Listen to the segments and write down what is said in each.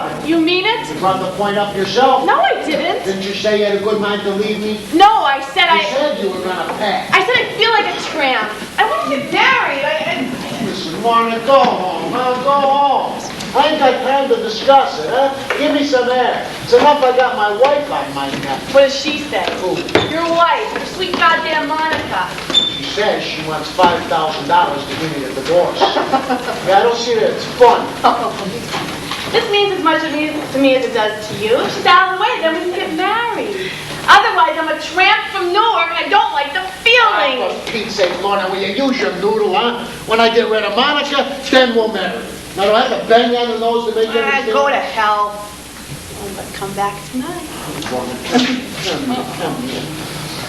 happened? You mean it? You brought the point up yourself. No, I didn't. Didn't you say you had a good mind to leave me? No, I said You said you were gonna pack. I said I feel like a tramp. I want to get married. Listen, Lorna, go home, huh? Go home. I ain't got time to discuss it, huh? Give me some air. It's enough I got my wife on my neck. What does she say? Who? Your wife, your sweet goddamn Monica. She says she wants $5,000 to give me a divorce. Yeah, I don't see that it's fun. This means as much to me as it does to you. She's out of the way, then we can get married. Otherwise, I'm a tramp from Newark. I don't like the feeling. For Pete's sake, Lorna, will you use your noodle, huh? When I get rid of Monica, then we'll marry. Now, do I have to bang on the nose to make everything? Go to hell. Oh, but come back tonight. Come here.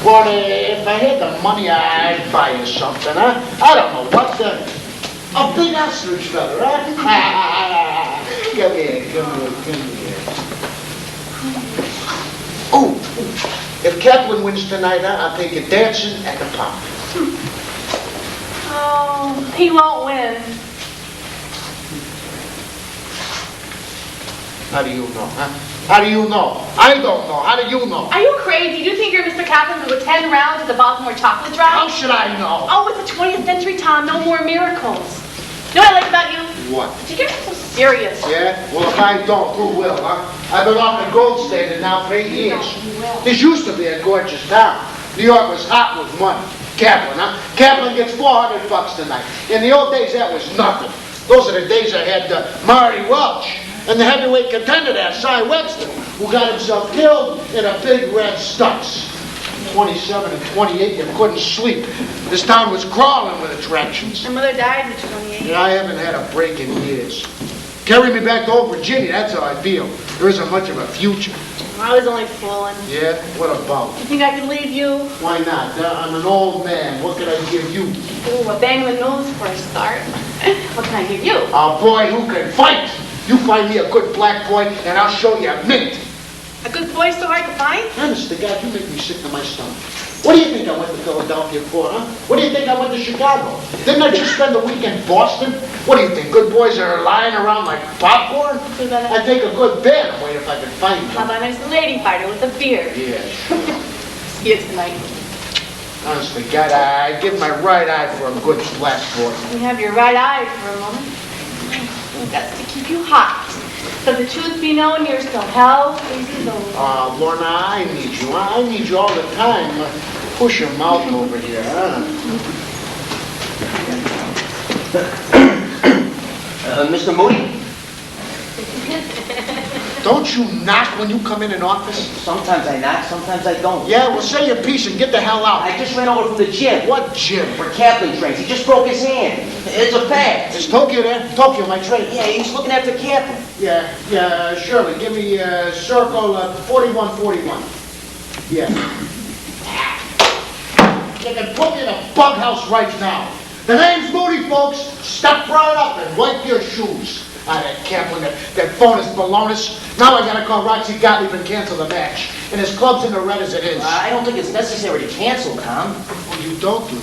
Lorna, if I had the money, I'd buy you something, huh? I don't know what a big ostrich feather, huh? Come here. Oh, if Kaplan wins tonight, I'll take you dancing at the pub. Oh, he won't win. How do you know, huh? How do you know? I don't know. How do you know? Are you crazy? Do you think you're Mr. Kaplan who attend rounds at the Baltimore Chocolate Drive? How should I know? Oh, it's the 20th century, Tom. No more miracles. You know what I like about you? What? You get so serious. Yeah? Well, if I don't, who will, huh? I've been off the gold standard now for 8 years. This used to be a gorgeous town. New York was hot with money. Kaplan, huh? Kaplan gets $400 tonight. In the old days, that was nothing. Those are the days I had Marty Welch and the heavyweight contender there, Cy Webster, who got himself killed in a big red Stutz. 27 and 28, you couldn't sleep. This town was crawling with attractions. My mother died at 28. Yeah, I haven't had a break in years. Carry me back to old Virginia, that's how I feel. There isn't much of a future. I was only fooling. Yeah? What about? You think I can leave you? Why not? I'm an old man. What could I give you? Ooh, a bang in the nose for a start. What can I give you? A boy who can fight. You find me a good black boy, and I'll show you a mint. A good boy so hard to find? Honest to God, you make me sick to my stomach. What do you think I went to Philadelphia for, huh? What do you think I went to Chicago? Didn't I just spend the week in Boston? What do you think, good boys are lying around like popcorn? I'd take a good band away if I could find them. How about a nice lady fighter with a beard? Yeah, sure. See you tonight. Honest to God, I'd give my right eye for a good black boy. You have your right eye for a moment. That's to keep you hot. So the truth be known, you're still hell crazy though. Lorna, I need you. I need you all the time. Push your mouth over here, huh? Mr. Moody? Don't you knock when you come in an office? Sometimes I knock, sometimes I don't. Yeah, well, say your piece and get the hell out. I just ran over from the gym. What gym? Where Kaplan trains. He just broke his hand. It's a fact. Is Tokyo there? Tokyo, my trainer. Yeah, he's looking after Kaplan. Yeah, Shirley, give me circle 4141. Yeah. You can put me in a bug house right now. The name's Moody, folks. Step right up and wipe your shoes. That Kaplan, that bonus balonus. Now I gotta call Roxy Gottlieb and cancel the match. And his club's in the red as it is. I don't think it's necessary to cancel, Tom. Well, you don't, do you?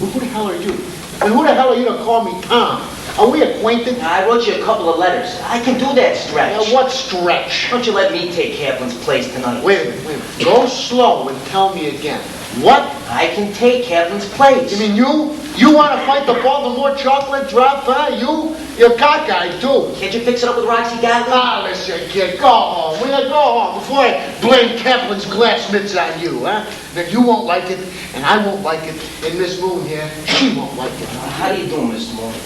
Well, who the hell are you? And who the hell are you to call me Tom? Are we acquainted? I wrote you a couple of letters. I can do that stretch. What stretch? Why don't you let me take Kaplan's place tonight? Wait a minute. Go slow and tell me again. What? I can take Kaplan's place. You mean you? You want to fight the Baltimore chocolate drop, huh? You're cockeyed, too. Can't you fix it up with Roxy Gottlieb? Ah, listen, kid, go home. Will you go home before I blame Kaplan's glass mitts on you, huh? Then you won't like it, and I won't like it, and Miss Moon here, she won't like it. How do you do, Mr. Moody?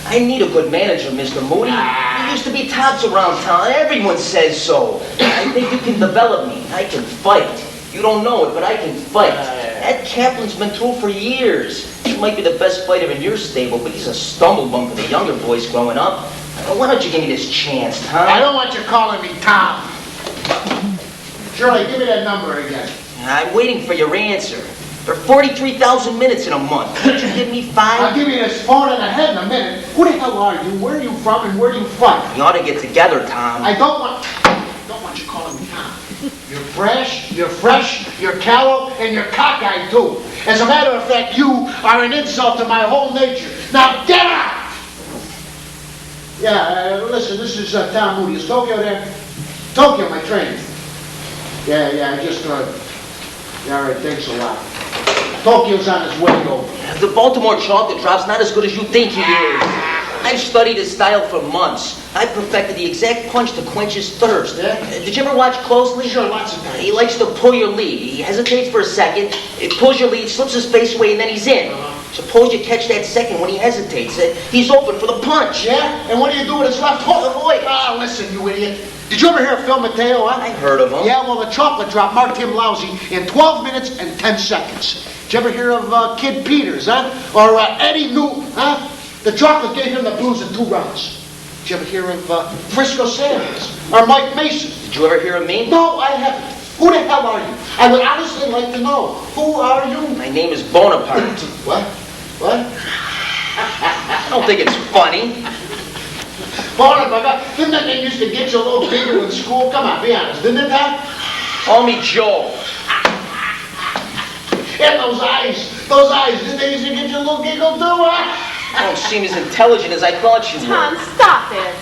I need a good manager, Mr. Moody. You used to be tops around town. Everyone says so. I think you can develop me. I can fight. You don't know it, but I can fight. That Kaplan's been through for years. He might be the best fighter in your stable, but he's a stumblebum for the younger boys growing up. Why don't you give me this chance, Tom? I don't want you calling me Tom. Shirley, give me that number again. I'm waiting for your answer. There are 43,000 minutes in a month. Can't you give me 5? I'll give you this phone in the head in a minute. Who the hell are you? Where are you from? And where do you fight? We ought to get together, Tom. I don't want you calling me Tom. You're fresh, you're callow, and you're cockeyed too. As a matter of fact, you are an insult to my whole nature. Now get out! Yeah, listen, this is Tom Moody. Is Tokyo there? Tokyo, my train. Yeah, I just heard. Yeah, all right, thanks a lot. Tokyo's on his way over. The Baltimore chocolate drop's not as good as you think he is. I've studied his style for months. I perfected the exact punch to quench his thirst. Yeah? Did you ever watch closely? Sure, lots of times. He likes to pull your lead. He hesitates for a second, it pulls your lead, slips his face away, and then he's in. Suppose you catch that second when he hesitates. He's open for the punch. Yeah? And what do you do with his left hook? Avoid. Ah, listen, you idiot. Did you ever hear of Phil Mateo, huh? I heard of him. Yeah, well, the chocolate drop marked him lousy in 12 minutes and 10 seconds. Did you ever hear of Kid Peters, huh? Or Eddie Newton, huh? The chocolate gave him the blues in 2 rounds. Did you ever hear of Frisco Sanders or Mike Mason? Did you ever hear of me? No, I haven't. Who the hell are you? I would honestly like to know. Who are you? My name is Bonaparte. What? What? I don't think it's funny. Bonaparte, didn't that name used to get you a little bigger in school? Come on, be honest, didn't it, huh? Call me Joe. And those eyes, didn't they used to get you a little giggle too, huh? You don't seem as intelligent as I thought you Tom, were. stop it.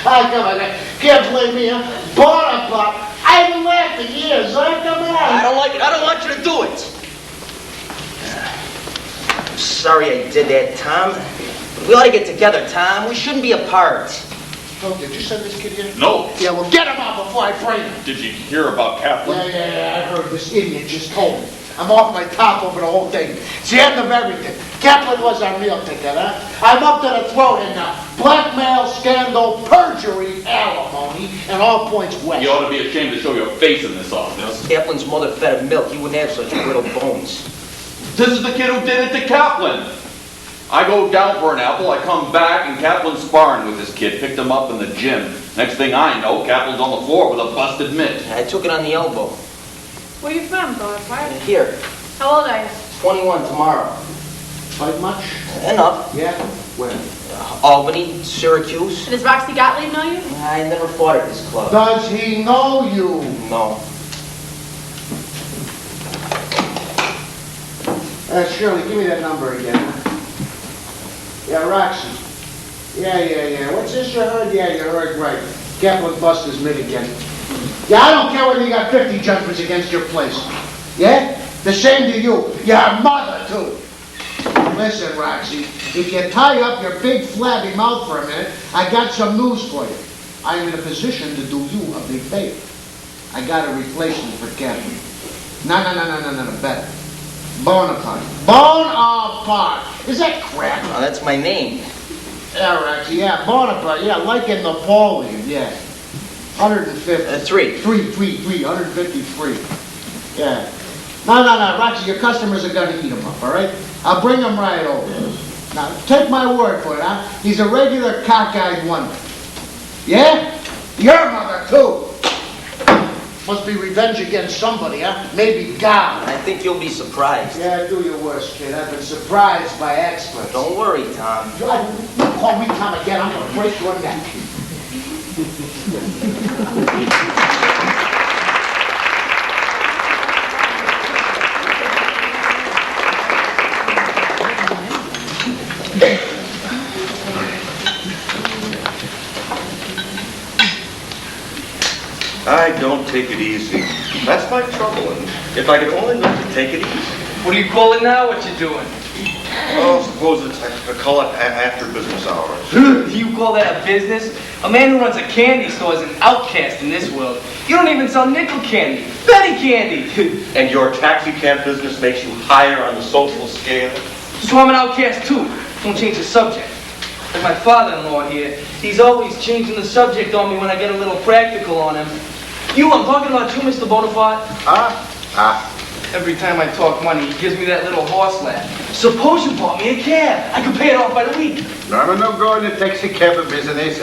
Ah, come on, can't blame me, huh? Bonaparte, I haven't laughed in years, huh? Come on. I don't like it. I don't want you to do it. I'm sorry I did that, Tom. We ought to get together, Tom. We shouldn't be apart. Oh, did you send this kid here? No. Yeah, well, get him out before I break him. Did you hear about Kaplan? Yeah, I heard this idiot just told me. I'm off my top over the whole thing. It's the end of everything. Kaplan was our meal ticket, huh? I'm up to the throat in blackmail, scandal, perjury, alimony, and all points west. You ought to be ashamed to show your face in this office. Kaplan's mother fed him milk. He wouldn't have such brittle bones. This is the kid who did it to Kaplan. I go down for an apple, I come back, and Kaplan's sparring with this kid. Picked him up in the gym. Next thing I know, Kaplan's on the floor with a busted mitt. I took it on the elbow. Where you from, Bonaparte? Here, How old are you? 21 tomorrow. Fight much? Enough. Yeah? Where? Albany, Syracuse. And does Roxy Gottlieb know you? I never fought at this club. Does he know you? No. Shirley, give me that number again. Yeah, Roxy. Yeah. What's this you heard? Yeah, you heard right. Kaplan bust his mid again. Yeah, I don't care whether you got 50 jumpers against your place. Yeah? The same to you. Your mother, too. Listen, Roxy, if you tie up your big flabby mouth for a minute, I got some news for you. I am in a position to do you a big favor. I got a replacement for Kaplan. No, better. Bonaparte. Bonaparte! Is that crap? Oh, that's my name. Yeah, Roxy, yeah, Bonaparte, yeah, like in Napoleon, yeah. 150. 3. 153. Yeah. No, Roxy, your customers are gonna eat them up, all right? I'll bring them right over. Now, take my word for it, huh? He's a regular cockeyed wonder. Yeah? Your mother, too. Must be revenge against somebody, huh? Maybe God. I think you'll be surprised. Yeah, do your worst, kid. I've been surprised by experts. Don't worry, Tom. You call me Tom again, I'm gonna break your neck. I don't take it easy. That's my trouble. And if I could only learn to take it easy. What do you call it now? What you doing? Oh, suppose I call it after business hours. You call that a business? A man who runs a candy store is an outcast in this world. You don't even sell nickel candy, penny candy. And your taxi cab business makes you higher on the social scale? So I'm an outcast too. Don't change the subject. Like my father-in-law here, he's always changing the subject on me when I get a little practical on him. I'm talking about you, Mr. Bonaparte. Every time I talk money, he gives me that little horse laugh. Suppose you bought me a cab. I could pay it off by the week. No going to taxi cab business.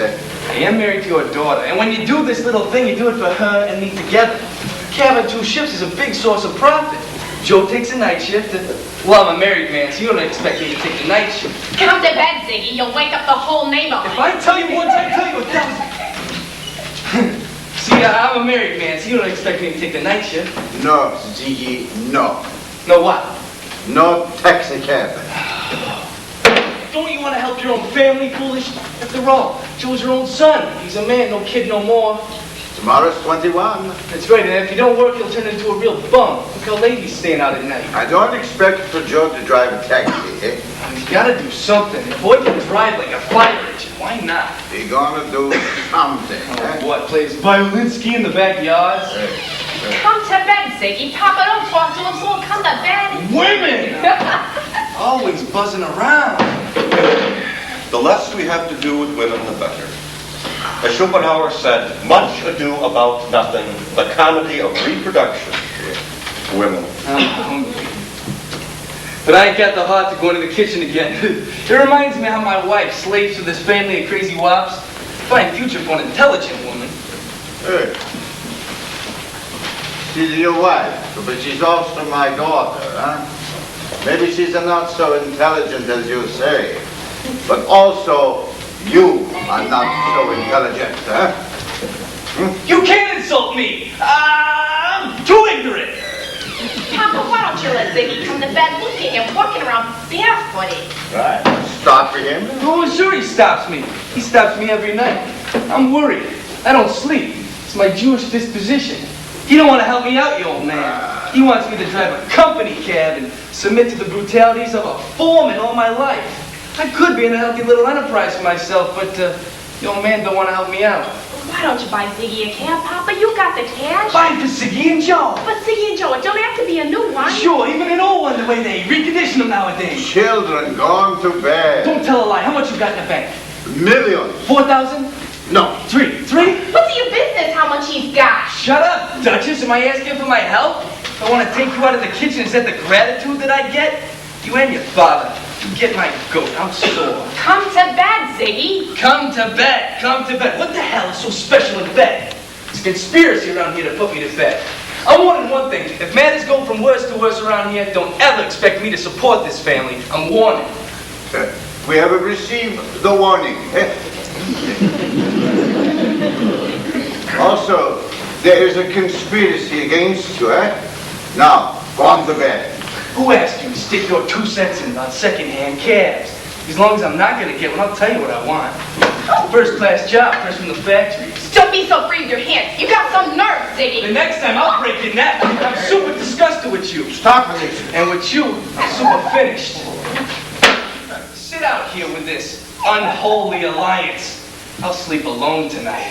I am married to your daughter, and when you do this little thing, you do it for her and me together. Cab on 2 shifts is a big source of profit. Joe takes a night shift, well, I'm a married man, so you don't expect me to take the night shift. Get up to bed, Ziggy. You'll wake up the whole neighborhood. If I tell you once, I tell you 1,000. See, I'm a married man, so you don't expect me to take the night shift. No, Ziggy, no. No what? No taxi cab. don't you want to help your own family, foolish? After all, Joe's your own son. He's a man, no kid no more. Tomorrow's 21. That's right, and if you don't work, he'll turn into a real bum. Look how late he's staying out at night. I don't expect for Joe to drive a taxi, eh? He's got to do something. If boy can drive like a fire engine, why not? He gonna do something, eh? What, plays violinsky in the backyard? Come to bed, Ziggy. Papa, don't talk to him, so he'll come to bed. Women! Always buzzing around. The less we have to do with women, the better. As Schopenhauer said, much ado about nothing, the comedy of reproduction. Women. I'm hungry. But I ain't got the heart to go into the kitchen again. It reminds me how my wife slaves for this family of crazy wops. Fine future for an intelligent woman. Hey. She's your wife, but she's also my daughter, huh? Maybe she's not so intelligent as you say, but also you are not so intelligent, huh? You can't insult me! I'm too ignorant! Papa, why don't you let Ziggy come to bed? Look at him walking around barefooted. Right. Stop for him. Oh, sure he stops me. He stops me every night. I'm worried. I don't sleep. It's my Jewish disposition. He don't want to help me out, you old man. He wants me to drive a company cab and submit to the brutalities of a foreman all my life. I could be in a healthy little enterprise for myself, but the old man don't want to help me out. Why don't you buy Ziggy a cab, Papa? You got the cash. Fine for Siggy and Joe. But Ziggy and Joe, it don't have to be a new one. Sure, even an old one the way they recondition them nowadays. Children gone to bed. Don't tell a lie. How much you got in the bank? Millions. 4,000? No. Three? What's your business how much he's got? Shut up, Duchess. Am I asking for my help? I want to take you out of the kitchen. Is that the gratitude that I get? You and your father. You get my goat. I'm sore. Come to bed, Ziggy. Come to bed. Come to bed. What the hell is so special in bed? It's a conspiracy around here to put me to bed. I'm warning one thing. If matters go from worse to worse around here, don't ever expect me to support this family. I'm warning. We have received the warning. Also, there is a conspiracy against you, eh? Now, go on to bed. Who asked you to stick your 2 cents in on second-hand cabs? As long as I'm not going to get one, I'll tell you what I want. First-class job, fresh from the factory. Don't be so free with your hands. You got some nerve, Ziggy. The next time, I'll break your neck. I'm super disgusted with you. Stop it. And with you, I'm super finished. Sit out here with this unholy alliance. I'll sleep alone tonight.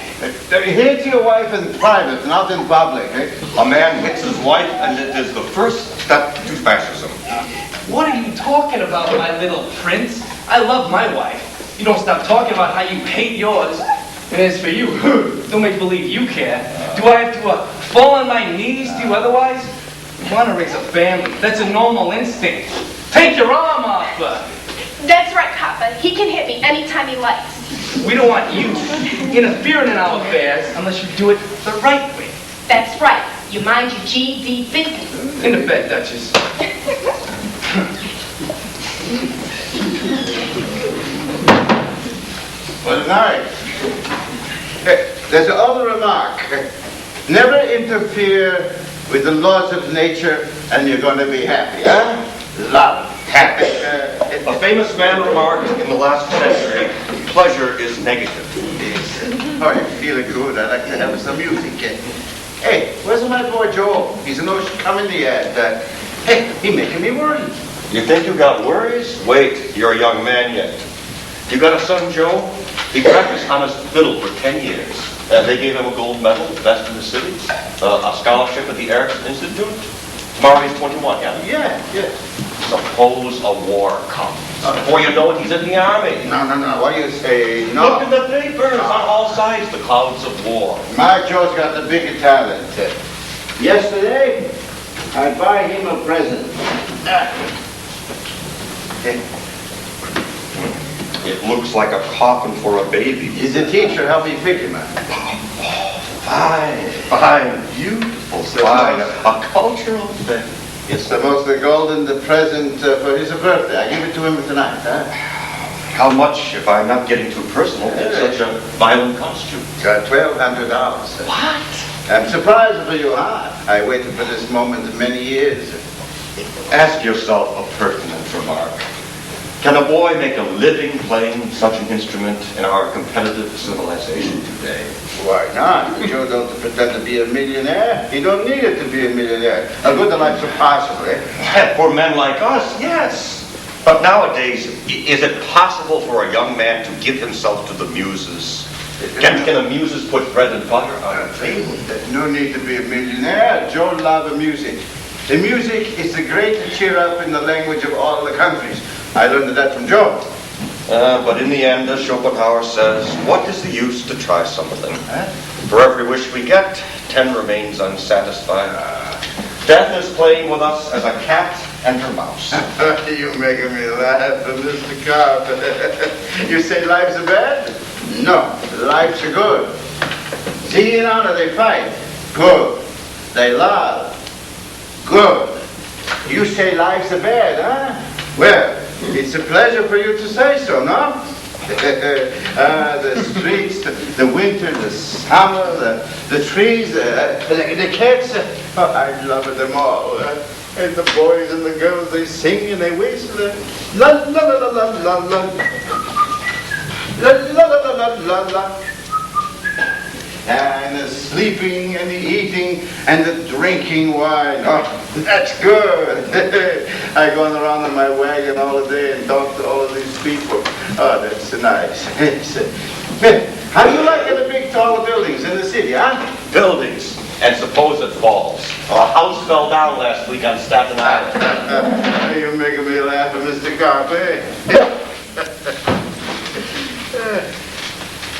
Hit your wife in private, not in public, eh? A man hits his wife, and it is the first step to fascism. What are you talking about, my little prince? I love my wife. You don't stop talking about how you hate yours. And as for you, don't make believe you care. Do I have to fall on my knees to you otherwise? You want to raise a family. That's a normal instinct. Take your arm off. That's right, Papa. He can hit me anytime he likes. We don't want you interfering in our affairs unless you do it the right way. That's right. You mind your GD business. In the bed, Duchess. Well, nice. There's another remark. Never interfere with the laws of nature and you're going to be happy, huh? Love. Happy. A famous man remarked in the last century, pleasure is negative. Oh, I'm feeling good. I'd like to have some music. Hey, where's my boy Joe? He's no coming yet. Hey, he making me worried. You think you got worries? Wait, you're a young man yet. You got a son, Joe? He practiced on his fiddle for 10 years. They gave him a gold medal, best in the city, a scholarship at the Erickson Institute. Tomorrow he's 21, yeah? Yeah. Suppose a war comes. Before you know it, he's in the army. No. What do you say? No. Look in the papers on all sides, the clouds of war. My Joe's got the bigger talent. Yesterday, I buy him a present. It looks like a coffin for a baby. He's a teacher. Help me figure, man. Fine, beautiful, fine. A cultural thing. It's the most golden present for his birthday. I give it to him tonight, huh? How much, if I'm not getting too personal, in such a violent costume? Got $1,200. What? I'm surprised for you, huh? I waited for this moment many years. Ask yourself a pertinent remark. Can a boy make a living playing such an instrument in our competitive civilization today? Why not? Joe don't pretend to be a millionaire. He don't need it to be a millionaire. A good life's impossible, eh? For men like us, yes. But nowadays, is it possible for a young man to give himself to the muses? Can the muses put bread and butter on a table? There's no need to be a millionaire. Joe loves the music. The music is the great cheer up in the language of all the countries. I learned that from Joe. But in the end, as Schopenhauer says, what is the use to try something? For every wish we get, 10 remains unsatisfied. Death is playing with us as a cat and her mouse. You're making me laugh, Mr. Carp. You say life's a bad? No, life's a good. See and honor, they fight. Good. They love. Good. You say life's a bad, huh? Well, it's a pleasure for you to say so, no? The streets, the winter, the summer, the trees, the cats. Oh, I love them all. And the boys and the girls, they sing and they whistle. La la la la la la la. La la la la la la. And the sleeping and the eating and the drinking wine. Oh, that's good. I go around in my wagon all day and talk to all of these people. Oh, that's nice. How do you like the big tall buildings in the city, huh? Buildings and supposed falls. A house fell down last week on Staten Island. You're making me laugh, Mr. Carp, eh?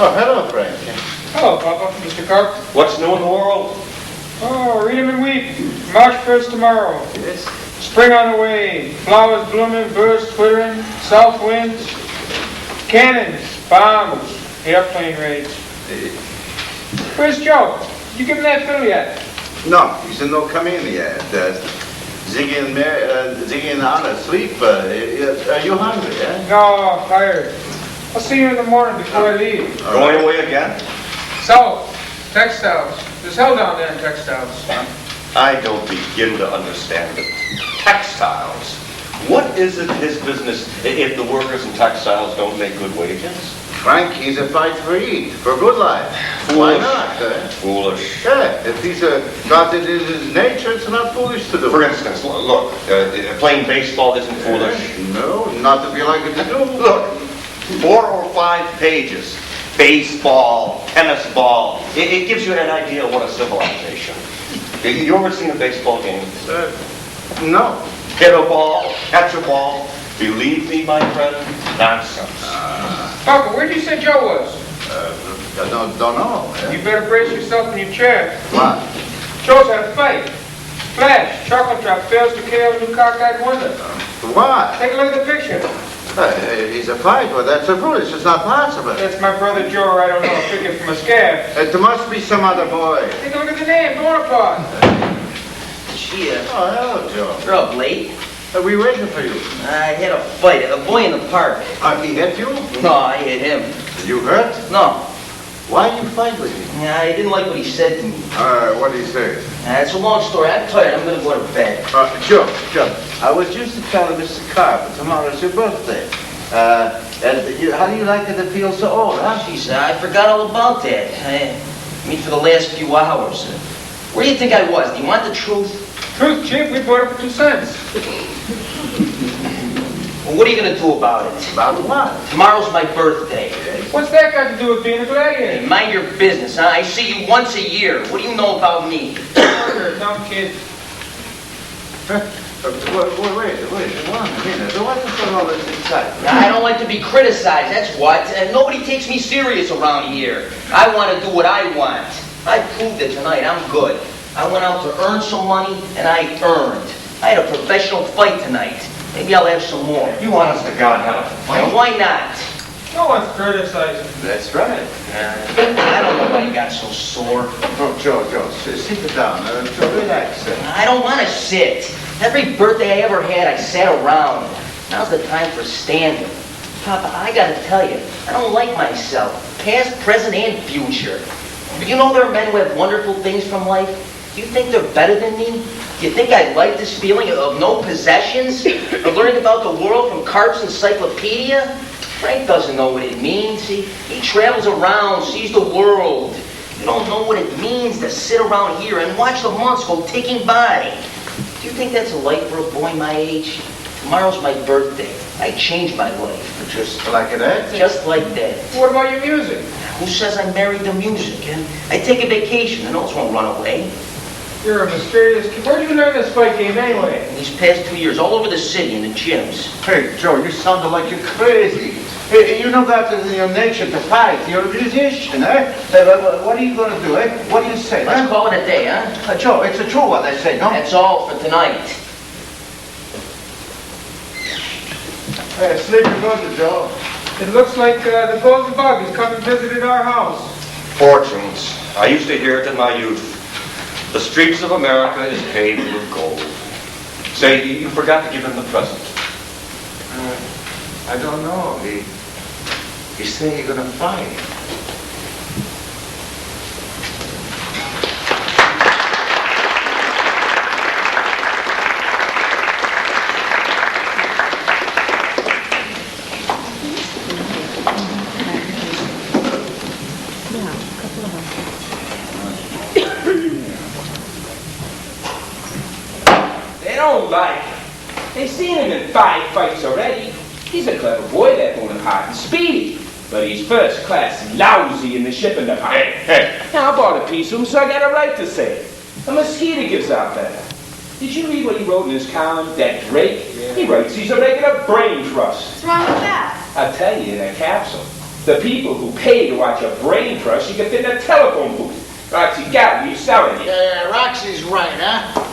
Oh, hello, Frank. Hello, Papa. Mr. Carp. What's new in the world? Oh, read 'em in wheat. March 1st tomorrow. Yes. Spring on the way. Flowers blooming, birds twittering, south winds, cannons, bombs, airplane raids. Where's Joe? You give him that fill yet? No, he said no come in yet. Ziggy and Anna sleep. Are you hungry, eh? No, tired. I'll see you in the morning before I leave. Going away again? So, textiles. There's hell down there in textiles. I don't begin to understand it. Textiles. What is it his business if the workers in textiles don't make good wages? Frank, he's a fight for eat, for good life. Why not, eh? Foolish. Yeah, if he's got it in his nature, it's not foolish to do. For instance, look, playing baseball isn't foolish. No, not if you like it to do. Look, 4 or 5 pages. Baseball, tennis ball. It gives you an idea of what a civilization. You ever seen a baseball game? No. Hit a ball, catch a ball. Believe me, my friend, nonsense. Papa, where did you say Joe was? Don't know. Eh? You better brace yourself in your chair. What? Joe's had a fight. Flash, chocolate drop, fails to KO new cockeyed wonder. What? Take a look at the picture. He's a fight, but that's a foolish. It's not possible. That's my brother Joe, or I don't know, a figure from a scab. It must be some other boy. Take a look at the name, Bonaparte. Gee, Oh, hello, Joe. you're up late. We waiting for you. I had a fight. A boy in the park. He hit you? No, I hit him. You hurt? No. Why you fight with him? I didn't like what he said to me. What did he say? It's a long story. I'm tired. I'm going to go to bed. Joe, I was just to tell Mr. Carp, tomorrow's your birthday. How do you like it to feel so old, huh? Jeez, I forgot all about that. I mean, for the last few hours. Where do you think I was? Do you want the truth? Truth, cheap, we bought it for 2 cents. Well, what are you going to do about it? About what? Tomorrow's my birthday. What's that got to do with being a gladiator? Hey, mind your business, huh? I see you once a year. What do you know about me? Dumb kid. Wait a minute. Why you put all this inside? I don't like to be criticized, that's what. And nobody takes me serious around here. I want to do what I want. I proved it tonight. I'm good. I went out to earn some money, and I earned. I had a professional fight tonight. Maybe I'll have some more. You honest to God have a And fight? why not? No one's criticizing. That's right. I don't know why you got so sore. Oh, Joe, sit down. Relax. I don't want to sit. Every birthday I ever had, I sat around. Now's the time for standing. Papa, I gotta tell you, I don't like myself. Past, present, and future. Do you know there are men who have wonderful things from life? Do you think they're better than me? Do you think I like this feeling of no possessions? Of learning about the world from Carp's encyclopedia? Frank doesn't know what it means. He travels around, sees the world. You don't know what it means to sit around here and watch the months go ticking by. Do you think that's a life for a boy my age? Tomorrow's my birthday. I changed my life. Just like that? Just like that. What about your music? Who says I married the music? I take a vacation and those won't run away. You're a mysterious kid. Where'd you learn this fight game anyway? These past 2 years, all over the city in the gyms. Hey, Joe, you sound like you're crazy. Hey, you know that in your nature to fight. You're a musician, eh? What are you going to do, eh? What do you say, Let's huh? call it a day, huh? Joe, it's true what they say, no? That's all for tonight. Hey, sleep good, Joe. It looks like the Golden Bug has come and visited our house. Fortunes. I used to hear it in my youth. The streets of America is paved with gold. Say, you forgot to give him the present. I don't know. He said he's gonna fight. They don't like him. They've seen him in 5 fights already. He's a clever boy, that Bonaparte, and speedy. But he's first class lousy in the shipping department. Hey. Now, I bought a piece of him, so I got a right to say it. A mosquito gives out better. Did you read what he wrote in his column, that Drake? Yeah. He writes he's a regular brain trust. What's wrong with that? I'll tell you in a capsule. The people who pay to watch a brain trust, you can fit in a telephone booth. Roxy got me selling you. Yeah, Roxy's right, huh?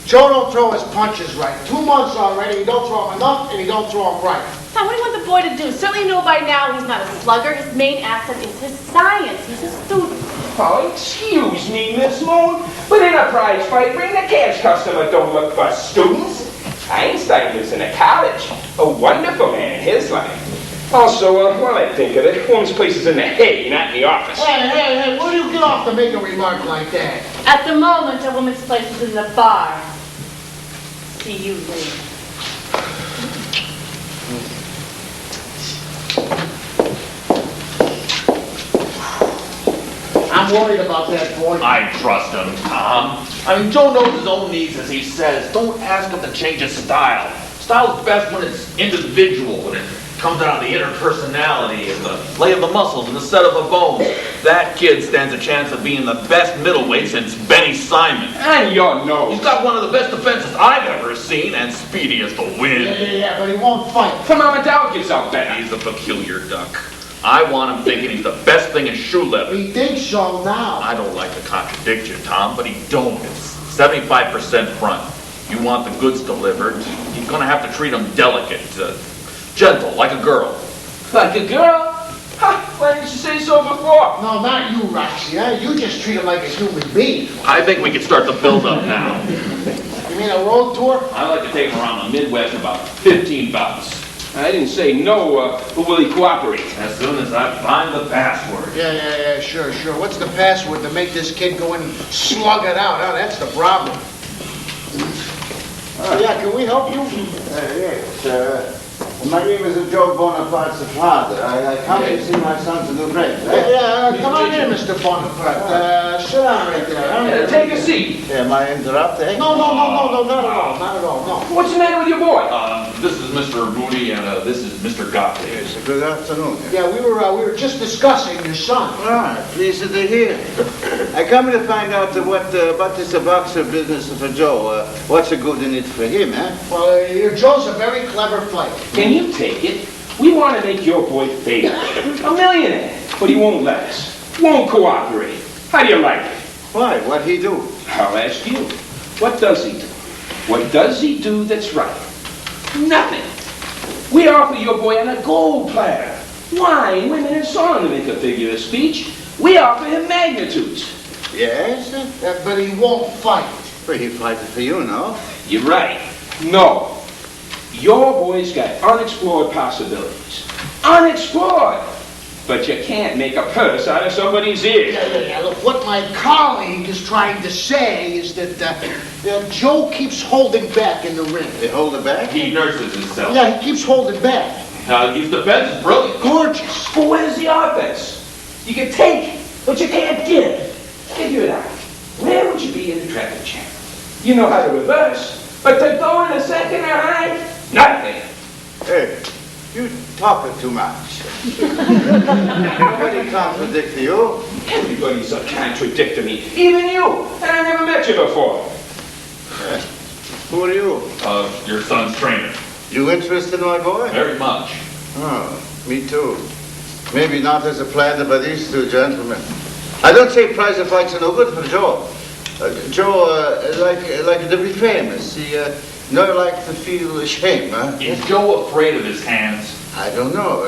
Joe don't throw his punches right. 2 months already, he don't throw them enough, and he don't throw them right. Tom, what do you want the boy to do? Certainly you know by now he's not a slugger. His main asset is his science. He's a student. Oh, excuse me, Miss Moon, but in a prize fight ring, the cash customer don't look for students. Einstein lives in a college. A wonderful man in his life. Also, while I think of it, woman's place is in the hay, not in the office. Hey, where do you get off to make a remark like that? At the moment, a woman's place is in the bar. See you later. I'm worried about that boy. I trust him, Tom. I mean, Joe knows his own needs, as he says. Don't ask him to change his style. Style's best when it's individual, when it comes out of the inner personality and the lay of the muscles and the set of the bones. That kid stands a chance of being the best middleweight since Benny Simon. And your nose. He's got one of the best defenses I've ever seen, and speedy as the wind. Yeah, but he won't fight. Phenomenal gets out better. He's a peculiar duck. I want him thinking he's the best thing in shoe leather. He thinks so now. I don't like to contradict you, Tom, but he don't. It's 75% front. You want the goods delivered, you're gonna have to treat them delicate, gentle, like a girl. Like a girl? Ha! Why didn't you say so before? No, not you, Roxy, huh? You just treat him like a human being. I think we can start the build-up now. You mean a road tour? I like to take him around the Midwest in about 15 bouts. I didn't say no, but will he cooperate? As soon as I find the password. Yeah, sure. What's the password to make this kid go in and slug it out, huh? That's the problem. Yeah, can we help you? Yes, my name is Joe Bonaparte's father. I come to see my son to do break. Yeah, come on in, Mr. Bonaparte. Sit down right there, huh? Take a seat. Am I interrupting? No, not at all, no. What's the matter with your boy? This is Mr. Moody, and this is Mr. Gottlieb. Yes, good afternoon. Yeah, we were just discussing your son. Pleased to hear. I come to find out what is the boxer business for Joe. What's the good in it for him, eh? Well, Joe's a very clever fighter. Can you take it? We want to make your boy famous. A millionaire. But he won't let us. Won't cooperate. How do you like it? Why? What'd he do? I'll ask you. What does he do? What does he do that's right? Nothing. We offer your boy on a gold platter. Wine, women, and song to make a figure of speech. We offer him magnitudes. Yes? But he won't fight. Well, he fighting for you, no? You're right. No. Your boy's got unexplored possibilities. Unexplored! but you can't make a purse out of somebody's ear. Yeah, look, what my colleague is trying to say is that Joe keeps holding back in the ring. They hold it back? He nurses himself. Yeah, he keeps holding back. His defense is brilliant. Gorgeous. But where's the offense? You can take, but you can't give. Figure it out. Where would you be in the traffic jam? You know how to reverse, but to go in a second or high, nothing. Hey, you talking too much. Nobody contradicts you. Everybody's a contradicting me, even you, and I never met you before. Who are you? Your son's trainer. You interested in my boy? Very much. Oh, me too. Maybe not as a planted by these two gentlemen. I don't say prize of fights are no good for Joe. Joe, like to be famous. He never likes to feel ashamed, huh? Is Joe afraid of his hands? I don't know.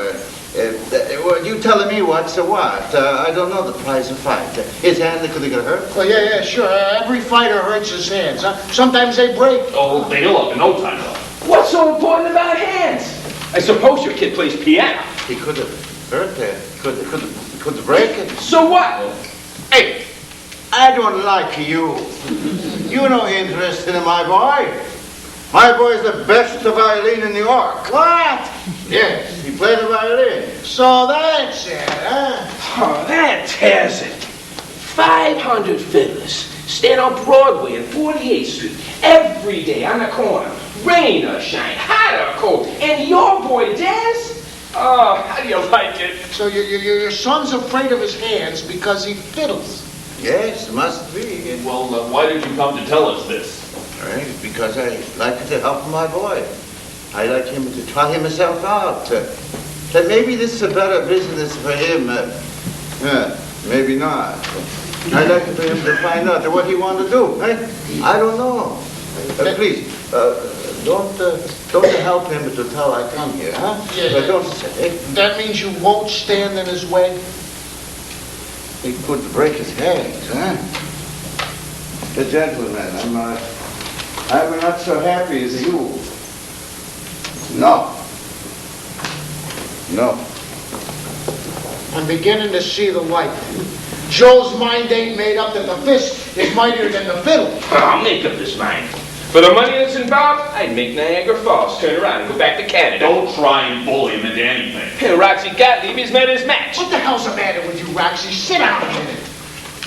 Well, you telling me what's a what? I don't know the prize of fight. His hand could get hurt? Oh, yeah, sure. Every fighter hurts his hands, huh? Sometimes they break. Oh, they heal up in no time, though. What's so important about hands? I suppose your kid plays piano. He could have hurt it. Could break it. So what? Hey, I don't like you. You no interested in my boy. My boy's the best violin in New York. What? Yes, he played the violin. So that's it, huh? Oh, that tears it. 500 fiddlers stand on Broadway and 48th Street every day on the corner. Rain or shine, hot or cold. And your boy dance? Oh, how do you like it? So your son's afraid of his hands because he fiddles. Yes, must be. Well, why did you come to tell us this? Right, because I like to help my boy. I like him to try himself out. That maybe this is a better business for him. Maybe not. I'd like for him to find out what he wants to do. Right? I don't know. Please, don't help him to tell I come here, huh? Yeah. But don't say. That means you won't stand in his way? He could break his hands, huh? The gentleman, I'm not so happy as you. No. I'm beginning to see the light. Joe's mind ain't made up that the fist is mightier than the fiddle. I'll make up his mind. For the money that's involved, I'd make Niagara Falls turn around and go back to Canada. Don't try and bully him into anything. Roxy Gottlieb has met his match. What the hell's the matter with you, Roxy? Sit down a minute.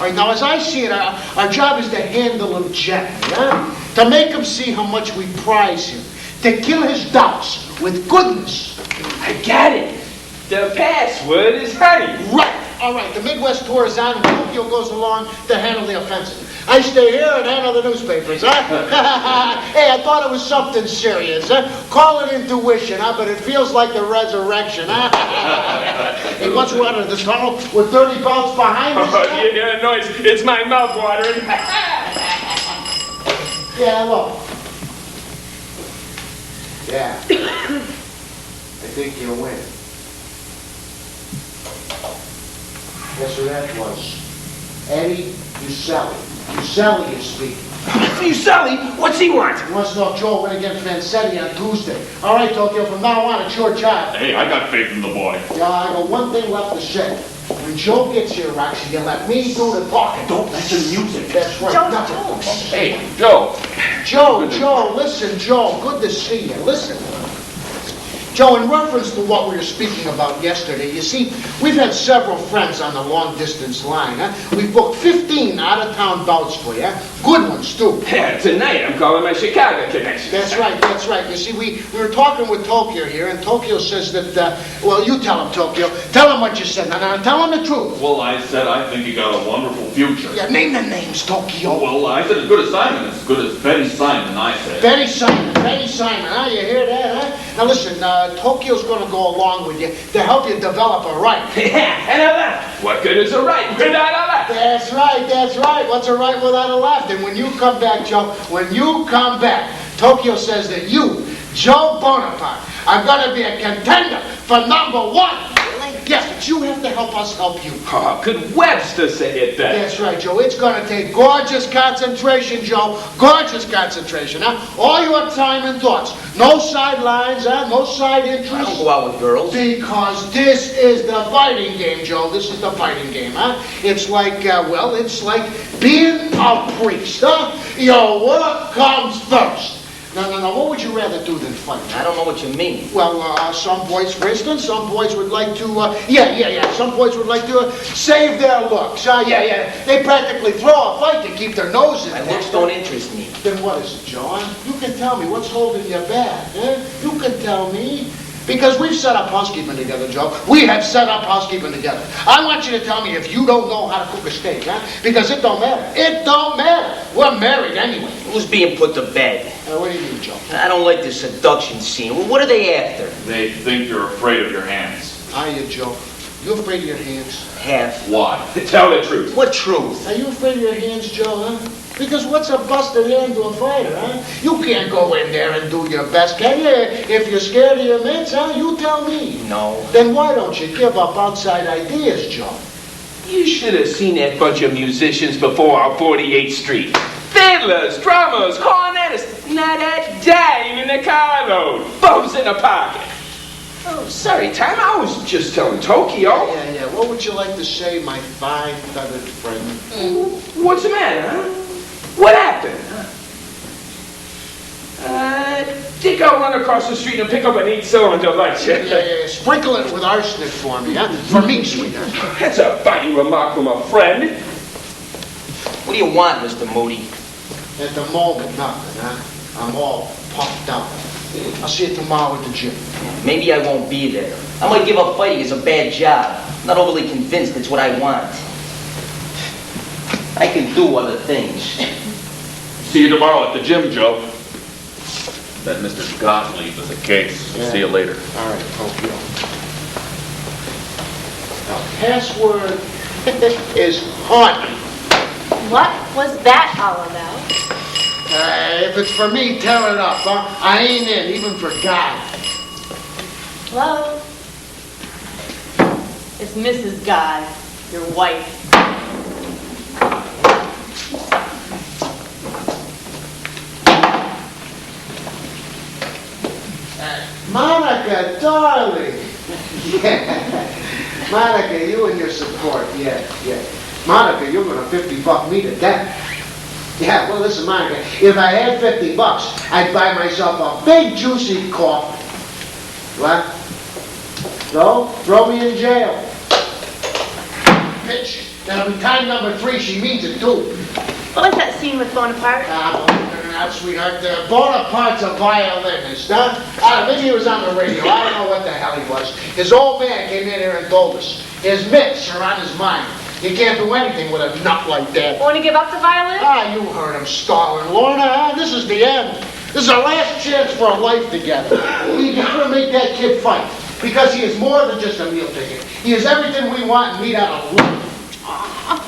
All right, now, as I see it, our job is to handle him gently, huh? To make him see how much we prize him. To kill his doubts with goodness. I got it. The password is honey. Right. All right, the Midwest tour is on and Tokyo goes along to handle the offensive. I stay here and handle the newspapers, huh? Hey, I thought it was something serious, huh? Call it intuition, huh? But it feels like the resurrection, huh? Hey, what's wrong with this tunnel? We're 30 bouts behind us? Oh, you hear the noise? It's my mouth watering. Yeah, look. Yeah. I think you'll win. Guess who that was? Eddie Uselli. Uselli is speaking. Uselli? What's he want? He wants to know if Joe went against Vancetti on Tuesday. All right, Tokyo, from now on, it's your job. Hey, I got faith in the boy. Yeah, I got one thing left to say. When Joe gets here, Roxy, you let me do the talking. Don't mention music. That's right. Joe, Nothing. Joe. Hey, Joe. Joe, listen, Joe, good to see you. Listen. Joe, in reference to what we were speaking about yesterday, you see, we've had several friends on the long-distance line, huh? We've booked 15 out-of-town bouts for you, huh? Good ones, too. Yeah, tonight I'm calling my Chicago connection. That's right. You see, we were talking with Tokyo here, and Tokyo says that, well, you tell him, Tokyo. Tell him what you said. Now, tell him the truth. Well, I said I think you got a wonderful future. Yeah, name the names, Tokyo. Well, I said as good as Simon, as good as Betty Simon, I said. Betty Simon, huh? You hear that, huh? Now, listen, Tokyo's going to go along with you to help you develop a right. Yeah, and a left. What good is a right without a left? That's right. What's a right without a left? And when you come back, Joe, Tokyo says that you, Joe Bonaparte, are going to be a contender for #1. Yes, but you have to help us help you. Oh, could Webster say it better? That's right, Joe. It's gonna take gorgeous concentration, Joe. Gorgeous concentration, huh? All your time and thoughts. No sidelines, huh? No side interests. I don't go out with girls. Because this is the fighting game, Joe. This is the fighting game, huh? It's like, it's like being a priest, huh? Your work comes first. No, what would you rather do than fight? I don't know what you mean. Well, some boys, for instance, some boys would like to, some boys would like to save their looks. They practically throw a fight to keep their nose in My there. looks don't interest me. Then what is it, John? You can tell me what's holding you back, eh? You can tell me. Because we've set up housekeeping together, Joe. We have set up housekeeping together. I want you to tell me if you don't know how to cook a steak, huh? Because it don't matter. It don't matter. We're married anyway. Who's being put to bed? What do you mean, Joe? I don't like this seduction scene. Well, what are they after? They think you're afraid of your hands. Are you, Joe? You afraid of your hands? Half. Why? Tell the truth. What truth? Are you afraid of your hands, Joe, huh? Because what's a busted hand to a fighter, huh? You can't go in there and do your best, can you? If you're scared of your mitts, huh? You tell me. No. Then why don't you give up outside ideas, Joe? You should have seen that bunch of musicians before on 48th Street. Fiddlers, drummers, cornetists, not a dime in the carload. Bums in the pocket. Oh, sorry, Tom, I was just telling Tokyo. Yeah. What would you like to say, my five-feathered friend? What's the matter, huh? What happened? Think I'll run across the street and pick up an 8-cylinder light. Yeah. Sprinkle it with arsenic for me, huh? For me, sweetheart. That's a funny remark from a friend. What do you want, Mr. Moody? At the moment, nothing, huh? I'm all pumped up. I'll see you tomorrow at the gym. Maybe I won't be there. I might give up fighting. It's a bad job. I'm not overly convinced it's what I want. I can do other things. See you tomorrow at the gym, Joe. That Mr. Gottlieb is the case. Yeah. See you later. All right, Tokyo. Now, password is haunting. What was that all about? If it's for me, tear it up, huh? I ain't in, even for God. Hello? It's Mrs. Guy, your wife. Monica, darling. Monica, you and your support, yeah. Monica, you're gonna $50 me to death. Yeah, well, listen, Monica, if I had $50, I'd buy myself a big, juicy coffee. What? No? Throw me in jail. Bitch, that'll be time number 3. She means it, too. What was that scene with Bonaparte? Now, sweetheart, Bonaparte's a violinist, huh? Maybe he was on the radio. I don't know what the hell he was. His old man came in here and told us. His mitts are on his mind. You can't do anything with a nut like that. Want to give up the violin? You heard him stalling, Lorna, huh? This is the end. This is our last chance for a life together. We gotta make that kid fight. Because he is more than just a meal ticket. He is everything we want and need out of life. Aw,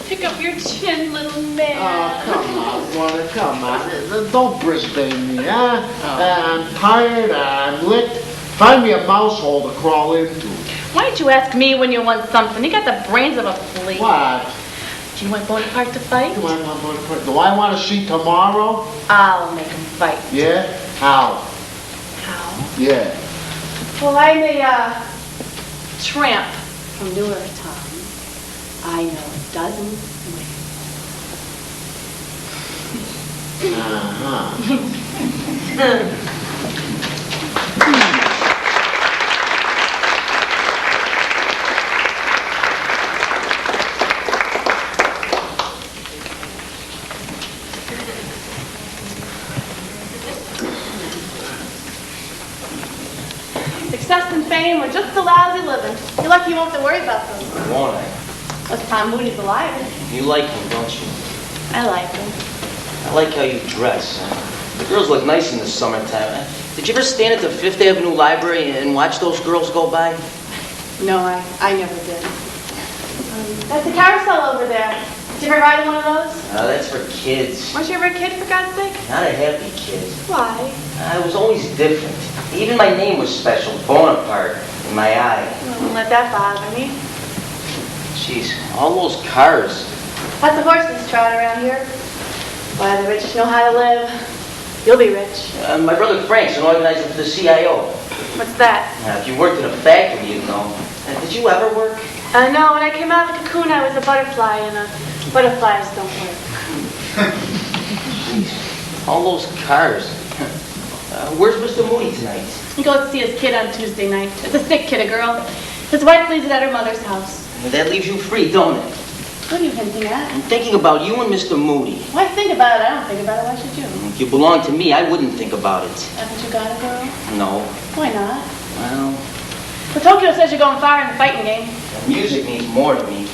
pick up your chin, little man. Oh, come on, Lorna, come on. Don't Brisbane me, huh? I'm tired, I'm licked. Find me a mouse hole to crawl into. Why don't you ask me when you want something? You got the brains of a flea. What? Do you want Bonaparte to fight? Do I want to see tomorrow? I'll make him fight. Yeah? How? How? Yeah. Well, I'm a tramp from Newark Town. I know a dozen ways. Success and fame are just a lousy living. You're lucky you won't have to worry about them. Won't I? Plus, Tom Moody's alive. You like him, don't you? I like him. I like how you dress. The girls look nice in the summertime. Did you ever stand at the Fifth Avenue Library and watch those girls go by? No, I never did. That's the carousel over there. Did you ever ride in one of those? That's for kids. Weren't you ever a kid, for God's sake? Not a happy kid. Why? I was always different. Even my name was special, Bonaparte, in my eye. Don't let that bother me. Jeez, all those cars. Lots of horses trot around here. Why, the rich know how to live. You'll be rich. My brother Frank's an organizer for the CIO. What's that? If you worked in a factory, you'd know. Did you ever work? No, when I came out of the cocoon, I was a butterfly, and butterflies don't work. Jeez, all those cars. Where's Mr. Moody tonight? He goes to see his kid on Tuesday night. It's a sick kid, a girl. His wife leaves it at her mother's house. That leaves you free, don't it? What are you hinting at? I'm thinking about you and Mr. Moody. Why think about it? I don't think about it. Why should you? If you belonged to me, I wouldn't think about it. Haven't you got a girl? No. Why not? Well, Well, Tokyo says you're going far in the fighting game. music means more to me.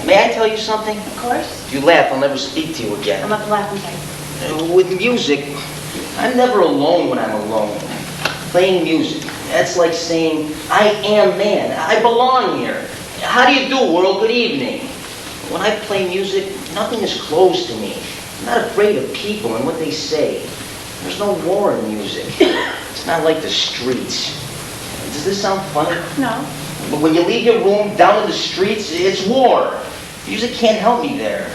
May I tell you something? Of course. If you laugh, I'll never speak to you again. I'm not the laughing type. With music, I'm never alone when I'm alone. Playing music, that's like saying, I am man. I belong here. How do you do, world? Good evening. When I play music, nothing is closed to me. I'm not afraid of people and what they say. There's no war in music. It's not like the streets. Does this sound funny? No. But when you leave your room, down in the streets, it's war. Music can't help me there.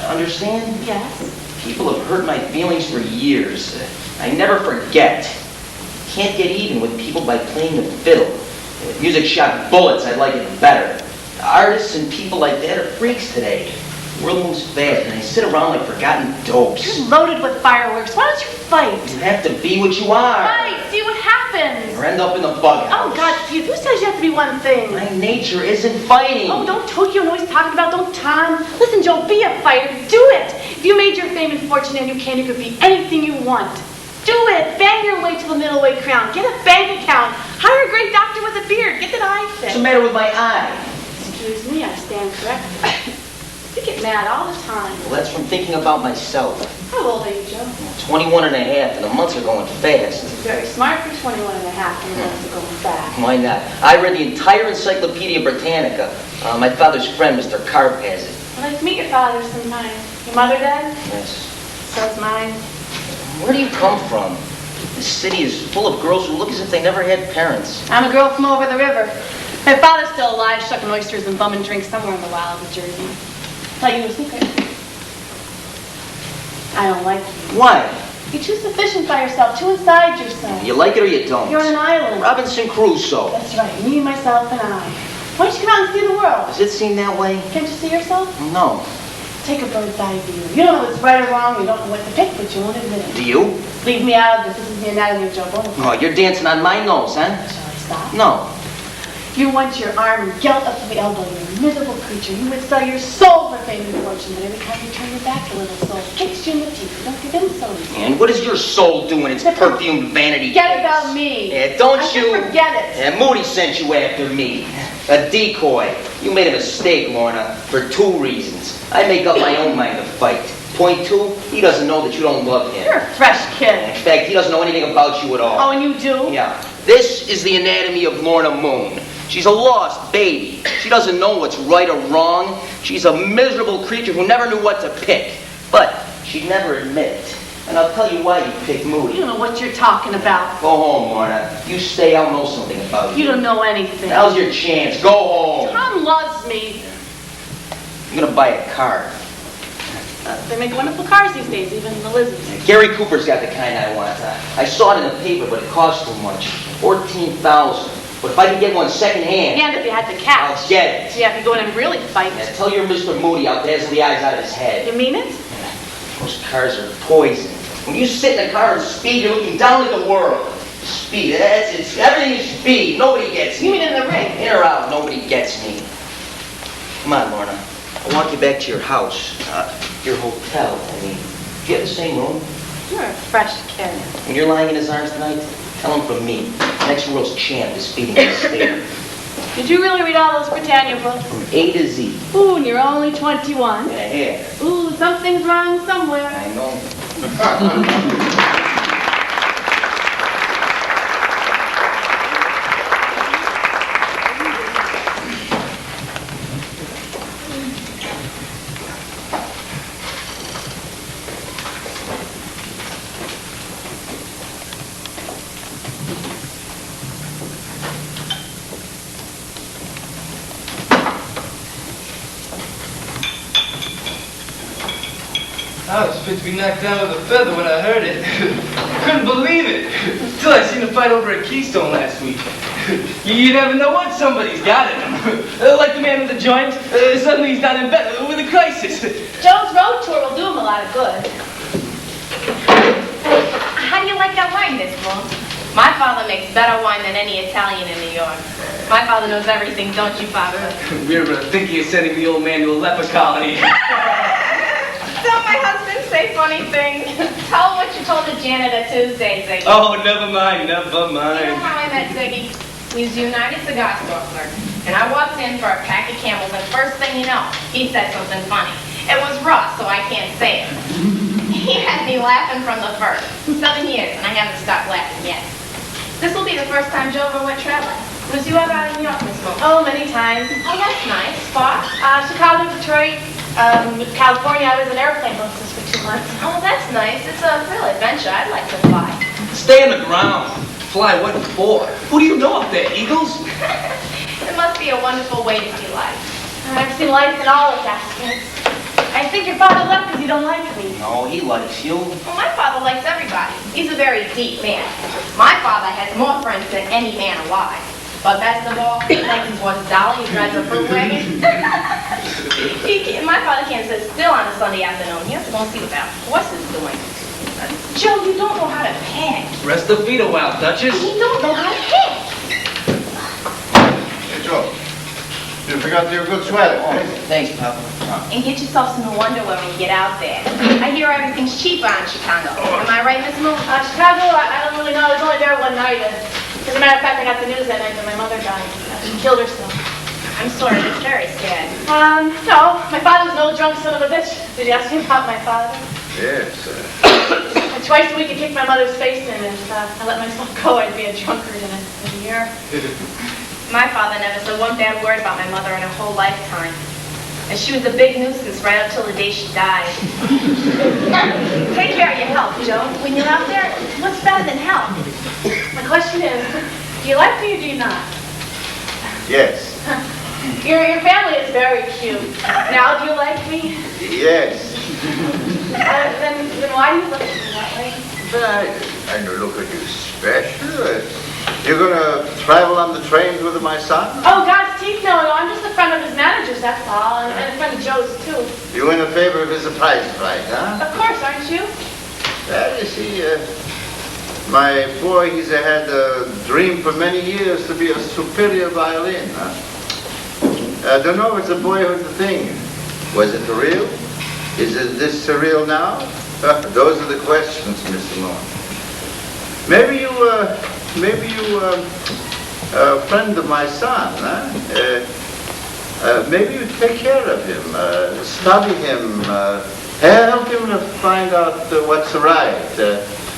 Understand? Yes. People have hurt my feelings for years. I never forget. Can't get even with people by playing the fiddle. If music shot bullets, I'd like it better. Artists and people like that are freaks today. The world moves fast, and they sit around like forgotten dopes. You're loaded with fireworks. Why don't you fight? You have to be what you are. Fight! See what happens. Or end up in the bughouse. Oh, God, Steve, who says you have to be one thing? My nature isn't fighting. Oh, don't Tokyo know what he's talking about. Don't Tom. Listen, Joe, be a fighter. Do it. If you made your fame and fortune and you can, you could be anything you want. Do it. Bang your way to the middleweight crown. Get a bank account. Hire a great doctor with a beard. Get that eye What's fixed. the matter with my eye? Excuse me, I stand corrected. You get mad all the time. Well, that's from thinking about myself. How old are you, Joe? 21 and a half, and the months are going fast. Very smart for 21 and a half, and the months are going fast. Why not? I read the entire Encyclopedia Britannica. My father's friend, Mr. Carp, has it. I'd like to meet your father sometime. Your mother dead? Yes. So's mine. Where do you come from? This city is full of girls who look as if they never had parents. I'm a girl from over the river. My father's still alive, shucking oysters and bumming drinks somewhere in the wilds of Jersey. Tell you a secret. I don't like you. Why? You're too sufficient by yourself, too inside yourself. You like it or you don't? You're on an island. Robinson Crusoe. That's right, me, myself, and I. Why don't you come out and see the world? Does it seem that way? Can't you see yourself? No. Take a bird's eye view. You don't know what's right or wrong, you don't know what to pick, but you won't admit it. Do you? Leave me out of this. This is the anatomy of Joe Bonaparte. Oh, you're dancing on my nose, huh? Shall I stop? No. You want your arm gelt up to the elbow. You're a miserable creature. You would sell your soul for fame and fortune, but every time you turn your back, the little soul kicks you in the teeth. Don't give in so easy. And what does your soul do in its perfumed vanity? Forget case? about me. Yeah, don't I you? said forget it. Yeah, Moody sent you after me. A decoy. You made a mistake, Lorna, for two reasons. I make up my own mind to fight. Point two, he doesn't know that you don't love him. You're a fresh kid. In fact, he doesn't know anything about you at all. Oh, and you do? Yeah. This is the anatomy of Lorna Moon. She's a lost baby. She doesn't know what's right or wrong. She's a miserable creature who never knew what to pick. But she'd never admit it. And I'll tell you why you picked Moody. You don't know what you're talking about. Go home, Lorna. You stay, I'll know something about you. You don't know anything. Now's your chance. Go home. Tom loves me. I'm gonna buy a car. They make wonderful cars these days, even the Lizzies. Gary Cooper's got the kind I want. I saw it in the paper, but it cost too much. $14,000. But if I could get one secondhand, And if you had the cash. I'll get it. Yeah, if you go in and really fight. Yeah, tell your Mr. Moody I'll dazzle the eyes out of his head. You mean it? Those cars are poison. When you sit in a car and speed, you're looking down at the world. Speed, that's it. Everything is speed. Nobody gets me. You mean in the ring? In or out, nobody gets me. Come on, Lorna. I'll walk you back to your house. Your hotel, I mean. Do you have the same room? You're a fresh kid. When you're lying in his arms tonight, tell him from me. Next world's champ is feeding his stare. Did you really read all those Britannia books? From A to Z. Ooh, and you're only 21. Yeah. Ooh, something's wrong somewhere. I know. I was fit to be knocked down with a feather when I heard it. Couldn't believe it. Till I seen a fight over a Keystone last week. You never know what somebody's got in them. Like the man with the joint, suddenly he's down in bed with a crisis. Joe's road tour will do him a lot of good. How do you like that wine, Miss Moon? My father makes better wine than any Italian in New York. My father knows everything, don't you, Papa? We're thinking of sending the old man to a leper colony. Don't my husband say funny things? Tell him what you told the janitor Tuesday, Ziggy. Oh, never mind, never You know mind. how I met Ziggy? He was a United Cigar Store clerk. And I walked in for a pack of Camels, and first thing you know, he said something funny. It was Ross, so I can't say it. He had me laughing from the first. 7 years, and I haven't stopped laughing yet. This will be the first time Joe ever went traveling. Was you ever out in New York, Miss Moon? Oh, many times. Oh, that's nice. Far? Chicago, Detroit, California. I was an airplane hostess for 2 months. Oh, that's nice. It's a real adventure. I'd like to fly. Stay on the ground. Fly what for? Who do you know up there, eagles? It must be a wonderful way to see life. I've seen life in all its aspects. I think your father left because you don't like me. No, he likes you. Well, my father likes everybody. He's a very deep man. My father has more friends than any man alive. But best of all, he likes his horse Dolly, who drives a fruit wagon. My father can't sit still on a Sunday afternoon. He has to go and see what that horse is doing. Joe, you don't know how to pick. Rest the feet a while, Duchess. You don't know how to pick. Hey, Joe. You forgot your good sweater. Oh, thanks, Papa. And get yourself some new underwear when you get out there. I hear everything's cheaper in Chicago. Am I right, Miss Moon? Chicago, I don't really know. I was only there one night. As a matter of fact, I got the news that night that my mother died. She killed herself. I'm sorry, it's very sad. No. My father was an old drunk son of a bitch. Did you ask me about my father? Yes. Twice a week I kicked my mother's face in, and if I let myself go, I'd be a drunkard in a year. My father never said one bad word about my mother in her whole lifetime. And she was a big nuisance right up till the day she died. Take care of your health, Joe. When you're out there, what's better than health? My question is, do you like me or do you not? Yes. Your family is very cute. Now, do you like me? Yes. Then why do you look at me that way? But I don't look at you special. You're gonna travel on the trains with my son? Oh, God's teeth, no. I'm just a friend of his manager's, that's all. And a friend of Joe's, too. You in favor of his prize fight, huh? Of course, aren't you? Well, you see, my boy, he's had a dream for many years to be a superior violin, huh? I don't know if it's a boyhood thing. Was it real? Is it this surreal now? Those are the questions, Mr. Moore. Maybe you a friend of my son, huh? Maybe you take care of him, study him, help him to find out what's right.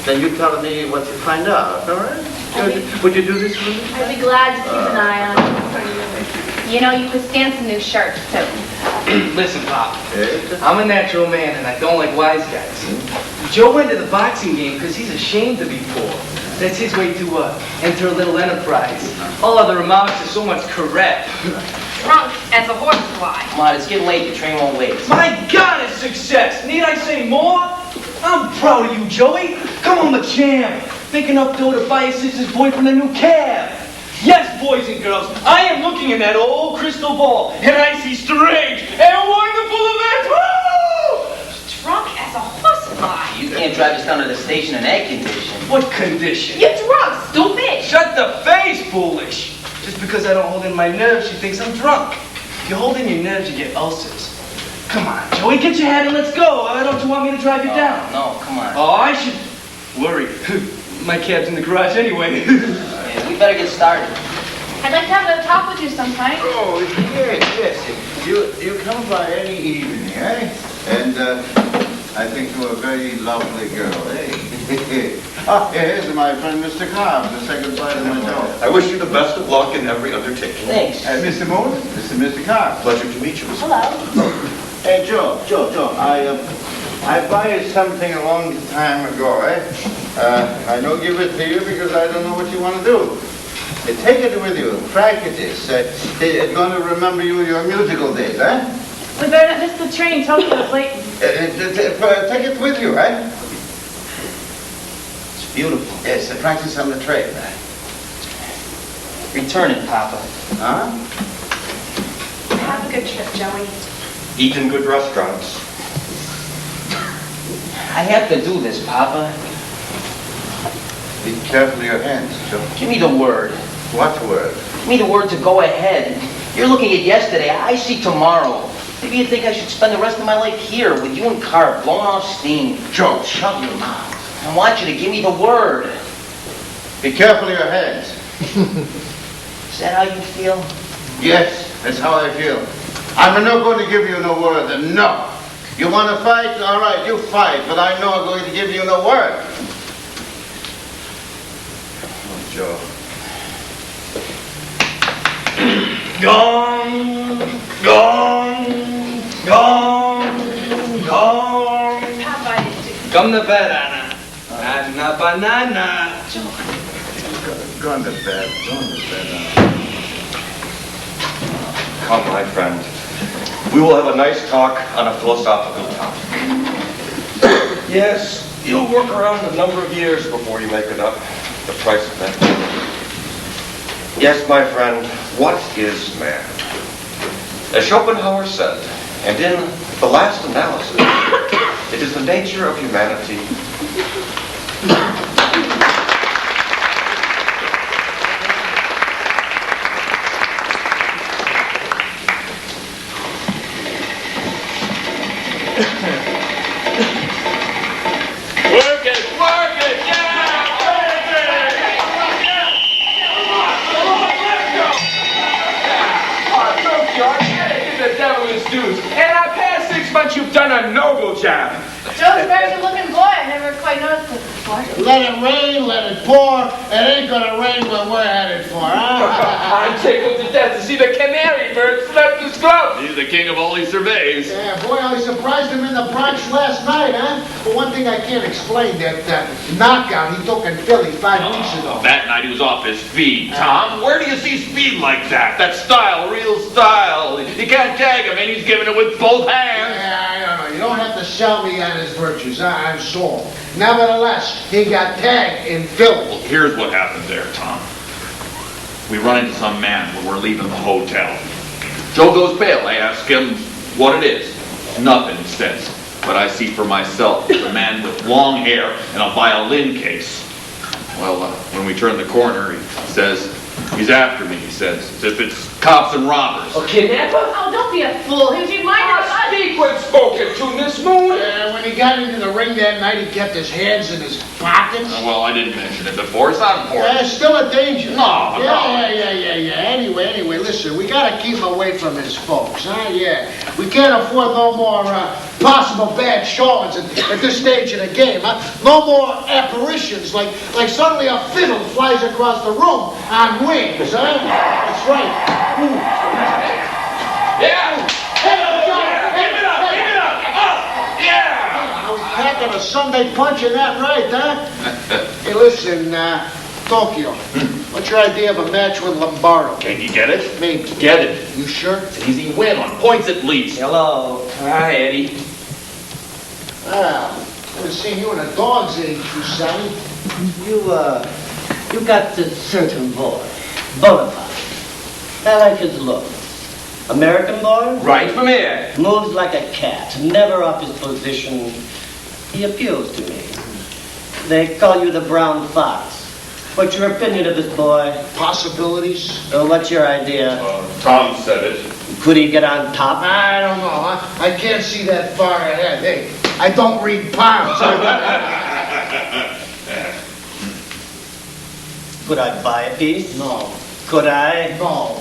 Then you tell me what you find out, all right? Would you do this for me? I'd be glad to keep an eye on him. You know, you could stand some new shirts, too. Listen, Pop. Yes? I'm a natural man, and I don't like wise guys. Joe went to the boxing game because he's ashamed to be poor. That's his way to enter a little enterprise. All other remarks are so much correct. Drunk as a horsefly. Come on, it's getting late. The train won't wait. My God, it's success! Need I say more? I'm proud of you, Joey. Come on, the champ. Make enough dough to buy your sister's boyfriend a new cab. Yes, boys and girls, I am looking in that old crystal ball, and I see strange and wonderful events. Woo! Drunk as a horsefly. You can't drive us down to the station in that condition. What condition? You're drunk, stupid. Shut the face, foolish. Just because I don't hold in my nerves, she thinks I'm drunk. If you hold in your nerves, you get ulcers. Come on, Joey, get your hat and let's go. Don't you want me to drive you down? No, come on. Oh, I should worry. My cab's in the garage anyway. Yeah, we better get started. I'd like to have a talk with you sometime. Oh, yes. You come by any evening, eh? And I think you're a very lovely girl, eh? Here's my friend Mr. Cobb to say goodbye to my dog. I wish you the best of luck in every undertaking. Thanks. Mr. Moore, this is Mr. Cobb. Pleasure to meet you. Hello. Hey, Joe, I buy you something a long time ago, eh? I don't give it to you because I don't know what you want to do. Take it with you, practice. It's going to remember you your musical days, eh? We better not miss the train. Tokyo's late. Take it you, right? It's beautiful. Yes, I practice on the trade. Return it, Papa. Huh? Have a good trip, Joey. Eat in good restaurants. I have to do this, Papa. Be careful of your hands, Joe. Give me the word. What word? Give me the word to go ahead. You're looking at yesterday. I see tomorrow. Maybe you think I should spend the rest of my life here with you and Carr blowing off steam. Joe, shut your mouth. I want you to give me the word. Be careful of your hands. Is that how you feel? Yes, that's how I feel. I'm not going to give you no word, and no. You want to fight? All right, you fight, but I'm not going to give you no word. Oh, Joe. Gone, gone, gone, gone. Papa, Come to bed, Anna. Anna banana. Go on to bed. Go on to bed. Come, my friend. We will have a nice talk on a philosophical topic. Yes, you'll work around a number of years before you make it up. The price of that. Yes, my friend, what is man? As Schopenhauer said, and in the last analysis, it is the nature of humanity. Work it, yeah! Oh, Tokyo, I gotta give the devil his dues. And our past 6 months, you've done a noble job. Joe's a very good-looking boy. I never quite noticed it before. Let it rain, let it pour. It ain't gonna rain when we're headed for, huh? I'm tickled to death to see the canary bird flap his glove. He's the king of all he surveys. Yeah, boy, I surprised him in the Bronx last night, huh? But one thing I can't explain, that knockout he took in Philly 5 weeks ago. That night he was off his feed. Tom, where do you see speed like that? That style, real style. You can't tag him, and he's giving it with both hands. Yeah, I don't know. You don't have to sell me on his virtues. I'm sold. Nevertheless, he got tagged in Philly. Here's what happened there, Tom. We run into some man when we're leaving the hotel. Joe goes pale. I ask him what it is. Nothing, he says. But I see for myself a man with long hair and a violin case. Well, when we turn the corner, he says, he's after me, he says, as if it's cops and robbers. A kidnapper? Oh, don't be a fool. He was reminded of us. Speak when spoken to, Miss Moon. When he got into the ring that night, he kept his hands in his pockets. Well, I didn't mention it before. It's not important. Yeah, still a danger. No. Yeah. Anyway, listen, we gotta keep away from his folks, huh? Yeah. We can't afford no more possible bad showings at this stage of the game, huh? No more apparitions like suddenly a fiddle flies across the room on wings, huh? That's right. Ooh. Yeah. Hey, Joe! Give it up. Yeah. I was packing a Sunday punch in that right, huh? Hey, listen, Tokyo, what's your idea of a match with Lombardo? Can you get it? Maybe. Get it. You sure? It's an easy win on points at least. Hello. Hi, Eddie. Well, I haven't seen you in a dog's age, you Sonny. You got this certain boy, Bonaparte. I like his look. American boy? Right from here. Moves like a cat, never off his position. He appeals to me. They call you the brown fox. What's your opinion of this boy? Possibilities? What's your idea? Tom said it. Could he get on top? I don't know, huh? I can't see that far ahead. Hey, I don't read palms. Could I buy a piece? No. Could I? No.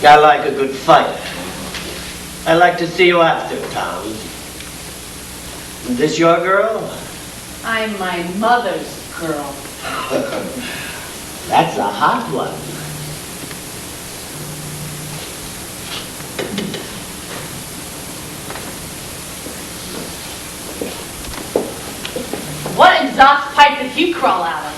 I like a good fight. I like to see you after, Tom. Is this your girl? I'm my mother's girl. That's a hot one. What exhaust pipe did he crawl out of?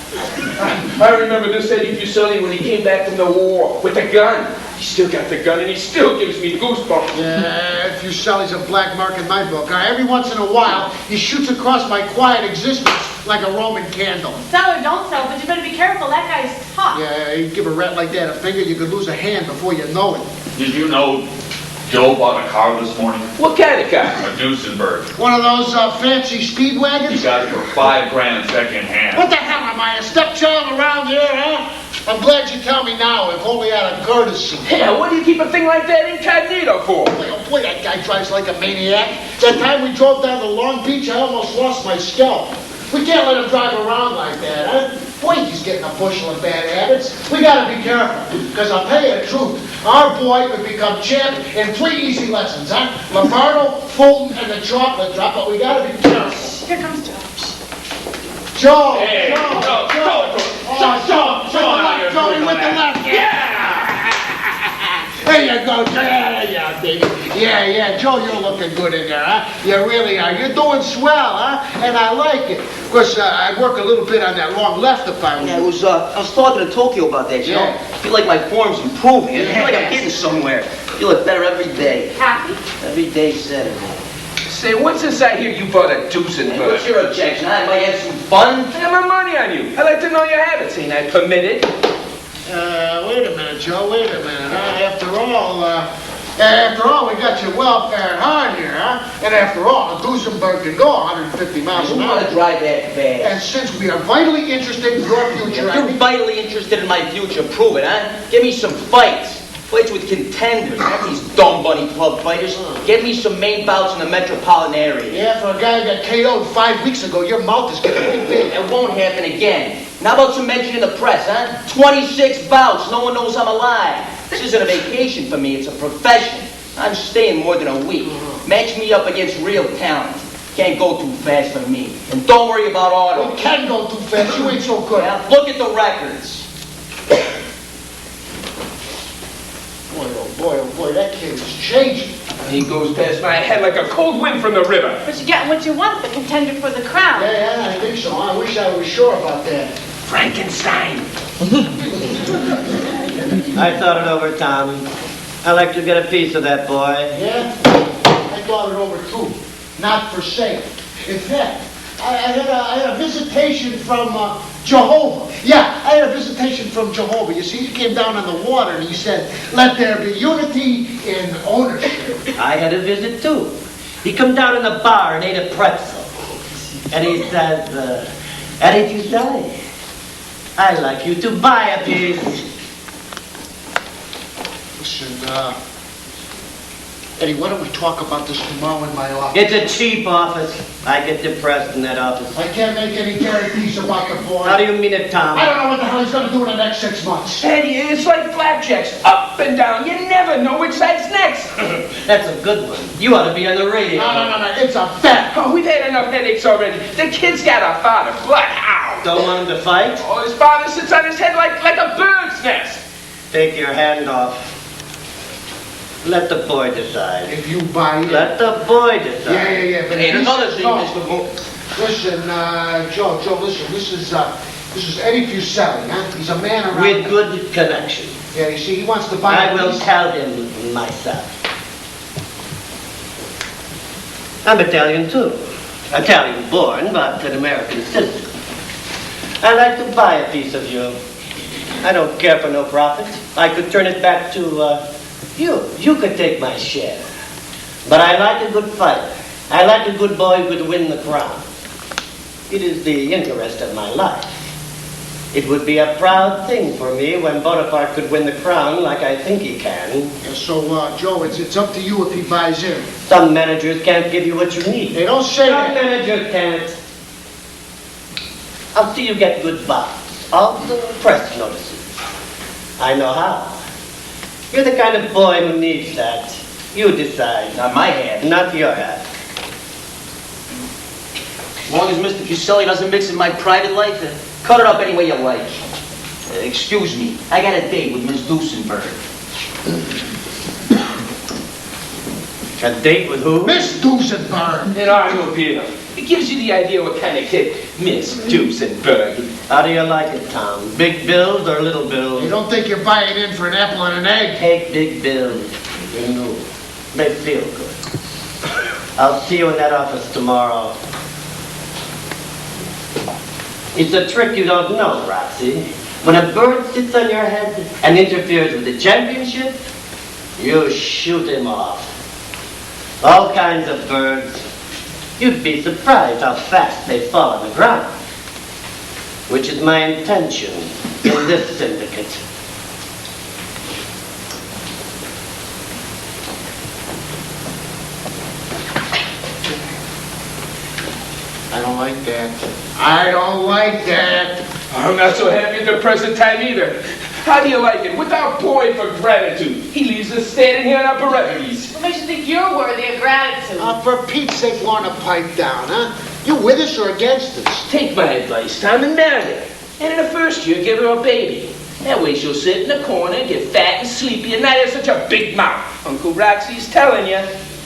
I remember this Eddie Fuseli when he came back from the war with the gun. He still got the gun and he still gives me goosebumps. Yeah, Fuseli's a black mark in my book. Every once in a while, he shoots across my quiet existence like a Roman candle. Sell or don't sell, but you better be careful. That guy's tough. Yeah, you give a rat like that a finger, you could lose a hand before you know it. Did you know Joe bought a car this morning? What kind of car? A Duesenberg. One of those fancy speed He wagons? got it for $5,000 second hand. What the hell am I, a stepchild around here, huh? I'm glad you tell me now, if only out of courtesy. Yeah, what do you keep a thing like that incognito for? Boy, that guy drives like a maniac. That time we drove down to Long Beach, I almost lost my scalp. We can't let him drive around like that, huh? Boy, he's getting a bushel of bad habits. We gotta be careful, because I'll tell you the truth. Our boy would become champ in 3 easy lessons, huh? Lombardo, Fulton, and the chocolate drop, but we gotta be careful. Here comes Joe. Joe! Hey, Joe! Joe, Joey with the left! Yeah! There you go, yeah, baby. Yeah, Joe, you're looking good in there, huh? You really are. You're doing swell, huh? And I like it. Of course, I'd work a little bit on that long left if I were Yeah, you. I was talking to Tokyo about that, you know? Yeah. I feel like my form's improving. I feel like I'm getting somewhere. I feel like better every day. Happy? Every day Saturday. Say, what's this I hear you bought a Hey, Duesenberg? what's your objection? I might have some fun. I got my money on you. I like to know your habits. Ain't I permitted? Wait a minute, Joe, wait a minute. After all, we got your welfare at heart here, huh? And after all, a Duesenberg can go 150 miles You an want to hour. drive that fast? And since we are vitally interested in your future, If I you're think... vitally interested in my future, prove it, huh? Give me some fights. Fights with contenders, not these dumb bunny club fighters. Get me some main bouts in the metropolitan area. Yeah, for a guy who got KO'd 5 weeks ago, your mouth is getting pretty big. It won't happen again. Now about some mention in the press, huh? 26 bouts, no one knows I'm alive. This isn't a vacation for me, it's a profession. I'm staying more than a week. Match me up against real talent. Can't go too fast for me. And don't worry about You auto. can go too fast, you ain't so good. Well, look at the records. Oh boy, that kid is changing. He goes past my head like a cold wind from the river. But you're getting what you want, the contender for the crown. Yeah, I think so. I wish I was sure about that. Frankenstein. I thought it over, Tom. I'd like to get a piece of that boy. Yeah? I thought it over too. Not for sale. In fact, I had a visitation from Jehovah. Yeah, I had a visitation from Jehovah. You see, he came down on the water and he said, "Let there be unity in ownership." I had a visit too. He come down in the bar and ate a pretzel. And he says, Eddie Fuseli, I'd like you to buy a piece. Listen, Eddie, why don't we talk about this tomorrow in my office? It's a cheap office. I get depressed in that office. I can't make any guarantees about the boy. How do you mean it, Tom? I don't know what the hell he's going to do in the next 6 months. Eddie, it's like flapjacks, up and down. You never know which side's next. That's a good one. You ought to be on the radio. No, it's a fact. Oh, we've had enough headaches already. The kid's got a father, but how? Don't want him to fight? Oh, his father sits on his head like a bird's nest. Take your hand off. Let the boy decide. If you buy it. Let the boy decide. Yeah. But Ain't he's- another thing, no. Mr. Moon. Listen, Joe, listen. This is Eddie Fuseli, huh? He's a man around. With good connection. Yeah, you see, he wants to buy. I will tell him myself. I'm Italian too. Italian born, but an American citizen. I'd like to buy a piece of you. I don't care for no profit. I could turn it back to you. You could take my share. But I like a good fighter. I like a good boy who could win the crown. It is the interest of my life. It would be a proud thing for me when Bonaparte could win the crown like I think he can. Yeah, so, Joe, it's up to you if he buys in. Some managers can't give you what you need. They don't say Some that. managers can't. I'll see you get good bouts. All the press notices. I know how. You're the kind of boy who needs that. You decide. Not my hat. Not your hat. As long as Mr. Fuseli doesn't mix in my private life, cut it up any way you like. Excuse me, I got a date with Miss Duesenberg. A date with who? Miss Duesenberg. An automobile. It gives you the idea what kind of kid Miss Duesenberg. How do you like it, Tom? Big bills or little bills? You don't think you're buying in for an apple and an egg? Take big bills. You know, they feel good. I'll see you in that office tomorrow. It's a trick you don't know, Roxy. When a bird sits on your head and interferes with the championship, you shoot him off. All kinds of birds. You'd be surprised how fast they fall on the ground. Which is my intention in this syndicate. I don't like that. I don't like that. I'm not so happy at the present time either. How do you like it? Without boy for gratitude. He leaves us standing here in our berets. What makes you think you're worthy of gratitude? For Pete's sake, want to pipe down, huh? You with us or against us? Take my advice, Tom, and marry her. And in the first year, give her a baby. That way she'll sit in the corner, get fat and sleepy, and not have such a big mouth. Uncle Roxy's telling you.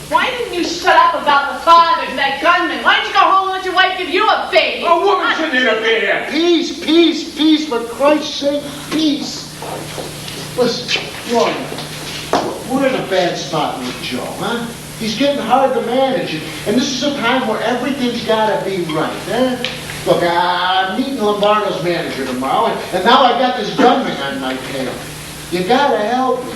Why didn't you shut up about the father to that gunman? Why didn't you go home and let your wife give you a baby? A woman shouldn't interfere. Peace, peace, peace, for Christ's sake, peace. Listen, Lorna, we're in a bad spot with Joe, huh? He's getting hard to manage, and this is a time where everything's got to be right, huh? Look, I'm meeting Lombardo's manager tomorrow, and now I got this gunman on my tail. You got to help me.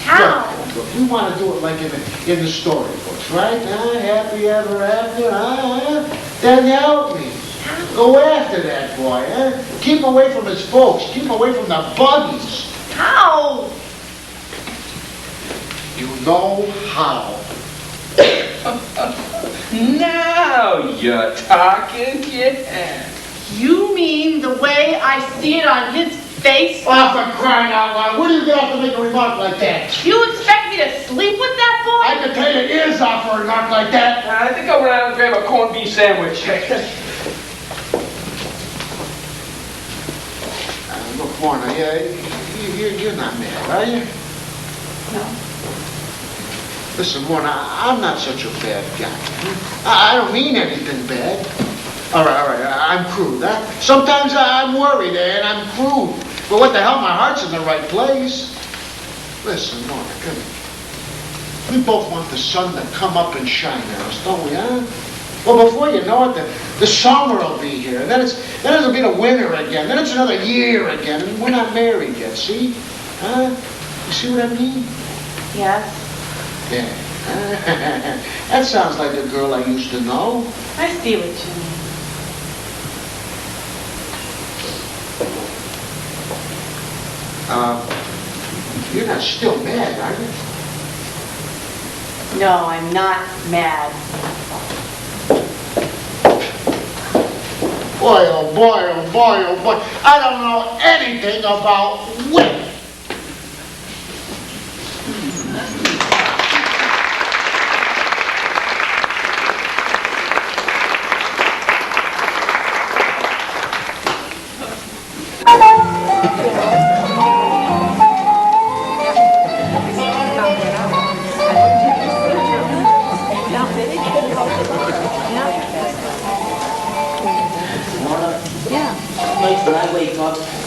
How? Look, we want to do it like in the storybooks, right? Happy ever after, Then help me. Go after that boy, huh? Keep him away from his folks. Keep him away from the buggies. How? You know how. Now you're talking, yeah. You mean the way I see it on his face? Oh, for crying out loud. Where do you get off to make a remark like that? You expect me to sleep with that boy? I can tell your ears off for a remark like that. I think I'll run out and grab a corned beef sandwich. Look, Lorna, you're not mad, are you? No. Listen, Lorna, I'm not such a bad guy. I don't mean anything bad. All right, I'm crude, huh? Sometimes I'm worried, and I'm crude. But what the hell, my heart's in the right place. Listen, Lorna, come here. We both want the sun to come up and shine on us, don't we, huh? Well, before you know it, the summer will be here. And then it'll be the winter again. Then it's another year again. And we're not married yet, see? Huh? You see what I mean? Yes. Yeah. That sounds like a girl I used to know. I see what you mean. You're not still mad, are you? No, I'm not mad. Boy, oh boy, oh boy, oh boy. I don't know anything about women.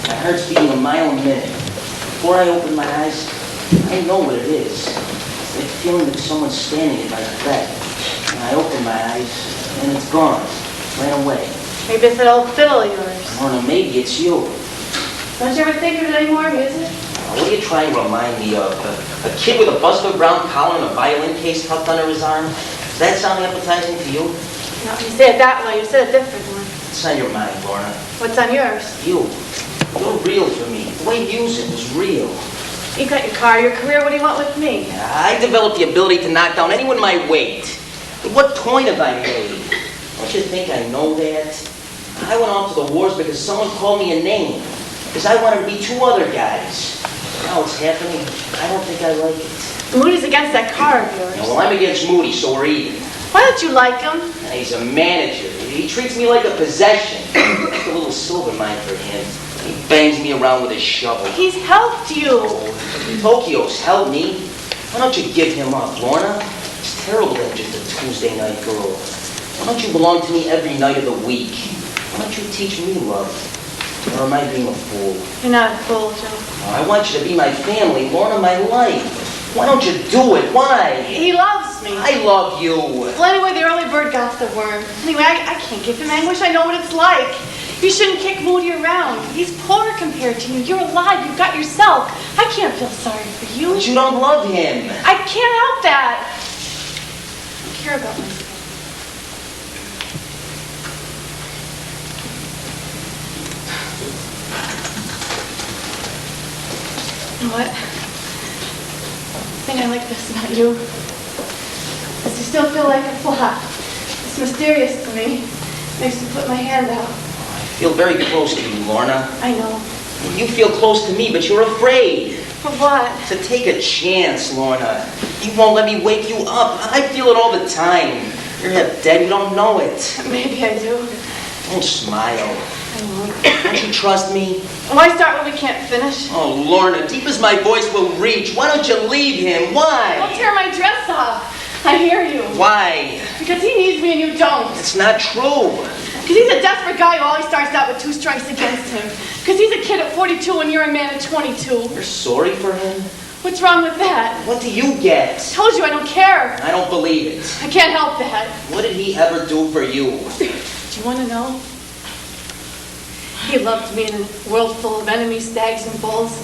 My heart's beating a mile a minute. Before I open my eyes, I know what it is. It's like feeling that someone's standing in my bed. And I open my eyes, and it's gone. Right away. Maybe it's that old fiddle of yours. Or maybe it's you. Don't you ever think of it anymore, music? What are you trying to remind me of? A kid with a Buster Brown collar and a violin case tucked under his arm? Does that sound appetizing to you? No, you say it that way. You said a different one. What's on your mind, Lorna? What's on yours? You. You're real for me. The way you use it was real. You got your car, your career. What do you want with me? I developed the ability to knock down anyone my weight. But what point have I made? Don't you think I know that? I went off to the wars because someone called me a name. Because I wanted to be two other guys. Now it's happening. I don't think I like it. Moody's against that car of yours. Well, I'm against Moody, so we're even. Why don't you like him? He's a manager. He treats me like a possession. Like a little silver mine for him. He bangs me around with his shovel. He's helped you. Tokyo's helped me. Why don't you give him up, Lorna? It's terrible that I'm just a Tuesday night girl. Why don't you belong to me every night of the week? Why don't you teach me love? Or am I being a fool? You're not a fool, Joe. I want you to be my family, Lorna, my life. Why don't you do it? Why? He loves me. I love you. Well, anyway, the early bird got the worm. Anyway, I can't give him anguish. I know what it's like. You shouldn't kick Moody around. He's poor compared to you. You're alive. You've got yourself. I can't feel sorry for you. But you don't love him. I can't help that. I care about myself. You know what? The thing I like best about you is you still feel like a flop. It's mysterious to me. Makes me put my hand out. I feel very close to you, Lorna. I know. You feel close to me, but you're afraid. For what? To take a chance, Lorna. You won't let me wake you up. I feel it all the time. You're half dead, you don't know it. Maybe I do. Don't smile. I won't. Don't you trust me? Why start when we can't finish? Oh, Lorna, deep as my voice will reach, why don't you leave him? Why? Don't tear my dress off. I hear you. Why? Because he needs me and you don't. It's not true. Because he's a desperate guy who always starts out with 2 strikes against him. Because he's a kid at 42 and you're a man at 22. You're sorry for him? What's wrong with that? What do you get? I told you I don't care. I don't believe it. I can't help that. What did he ever do for you? Do you want to know? He loved me in a world full of enemies, stags, and bulls.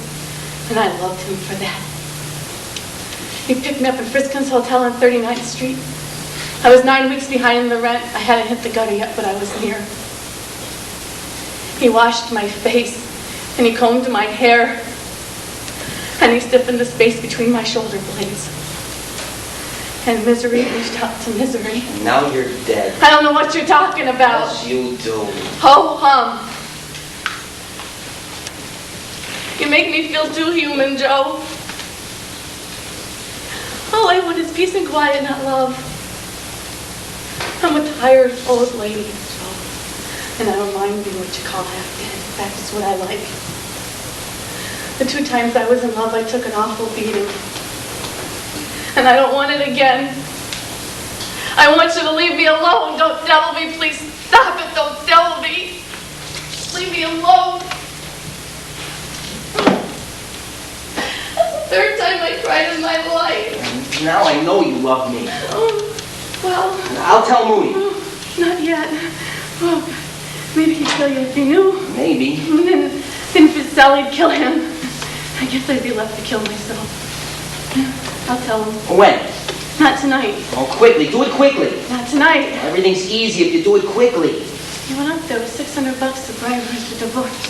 And I loved him for that. He picked me up in Friskin's Hotel on 39th Street. I was 9 weeks behind in the rent. I hadn't hit the gutter yet, but I was near. He washed my face, and he combed my hair, and he stiffened the space between my shoulder blades. And misery reached out to misery. And now you're dead. I don't know what you're talking about. Yes, you do. Ho-hum. You make me feel too human, Joe. All I want is peace and quiet, not love. I'm a tired old lady, Joe. And I don't mind being what you call half-dead. In fact, it's what I like. The 2 times I was in love, I took an awful beating. And I don't want it again. I want you to leave me alone. Don't devil me, please. Stop it. Don't devil me. Leave me alone. That's the 3rd time I cried in my life. Now I know you love me. Oh, well. I'll tell Moody. Not yet. Oh, maybe he'd kill you if he knew. Maybe. And then if it's Sally, he'd kill him. I guess I'd be left to kill myself. I'll tell him. When? Not tonight. Oh, quickly. Do it quickly. Not tonight. Everything's easy if you do it quickly. He went up there with $600 to bribe her to divorce.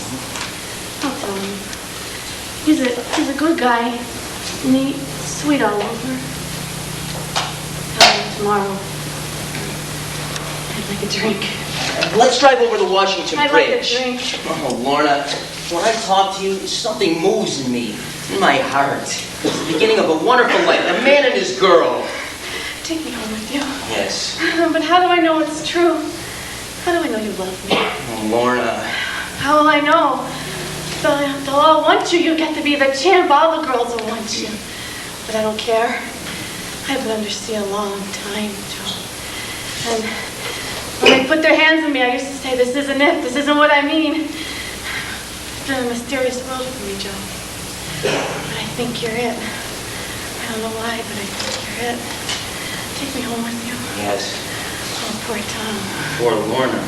I'll tell him. He's a good guy. Neat, sweet all over. Tell him tomorrow. I'd like a drink. Let's drive over the Washington I'd like a Bridge. drink. Oh, Lorna, when I talk to you, something moves in me, in my heart. It's the beginning of a wonderful life, a man and his girl. Take me home with you. Yes. But how do I know it's true? How do I know you love me? Oh, Lorna. How will I know? They'll all want you. You'll get to be the champ. All the girls will want you. But I don't care. I've been undersea a long time, Joe. And when they put their hands on me, I used to say, this isn't it. This isn't what I mean. It's been a mysterious world for me, Joe. But I think you're it. I don't know why, but I think you're it. Take me home with you. Yes. Oh, poor Tom. Poor Lorna.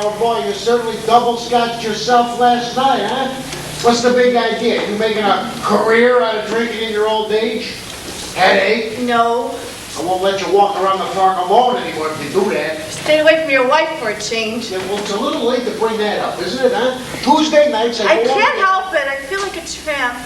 Oh boy, you certainly double-scotched yourself last night, huh? What's the big idea? You making a career out of drinking in your old age? Headache? No. I won't let you walk around the park alone anymore if you do that. Stay away from your wife for a change. Yeah, well, it's a little late to bring that up, isn't it, huh? Tuesday nights I go can't out. help it. I feel like a tramp. I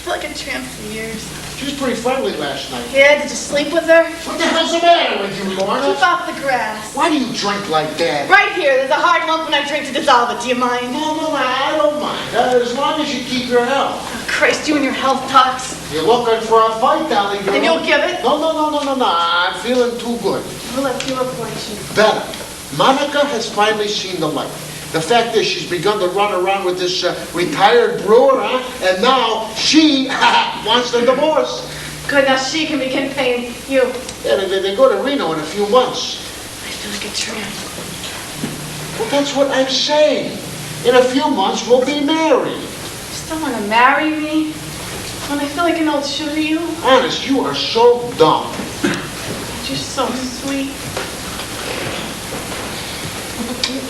feel like a tramp for years. She was pretty friendly last night. Yeah, did you sleep with her? What the hell's the matter with you, Lorna? Keep off the grass. Why do you drink like that? Right here. There's a hard lump when I drink to dissolve it. Do you mind? No, I don't mind. As long as you keep your health. Oh, Christ, you and your health talks. You're looking for a fight, Dolly girl. Then you'll give it? No. I'm feeling too good. Well, let's see what fortune. Better. Monica has finally seen the light. The fact is, she's begun to run around with this retired brewer, huh? And now she wants the divorce. Good, now she can begin paying you. Yeah, they go to Reno in a few months. I feel like a tramp. Well, that's what I'm saying. In a few months, we'll be married. You still want to marry me? When I feel like an old shoe to you? Honest, you are so dumb. You're so sweet.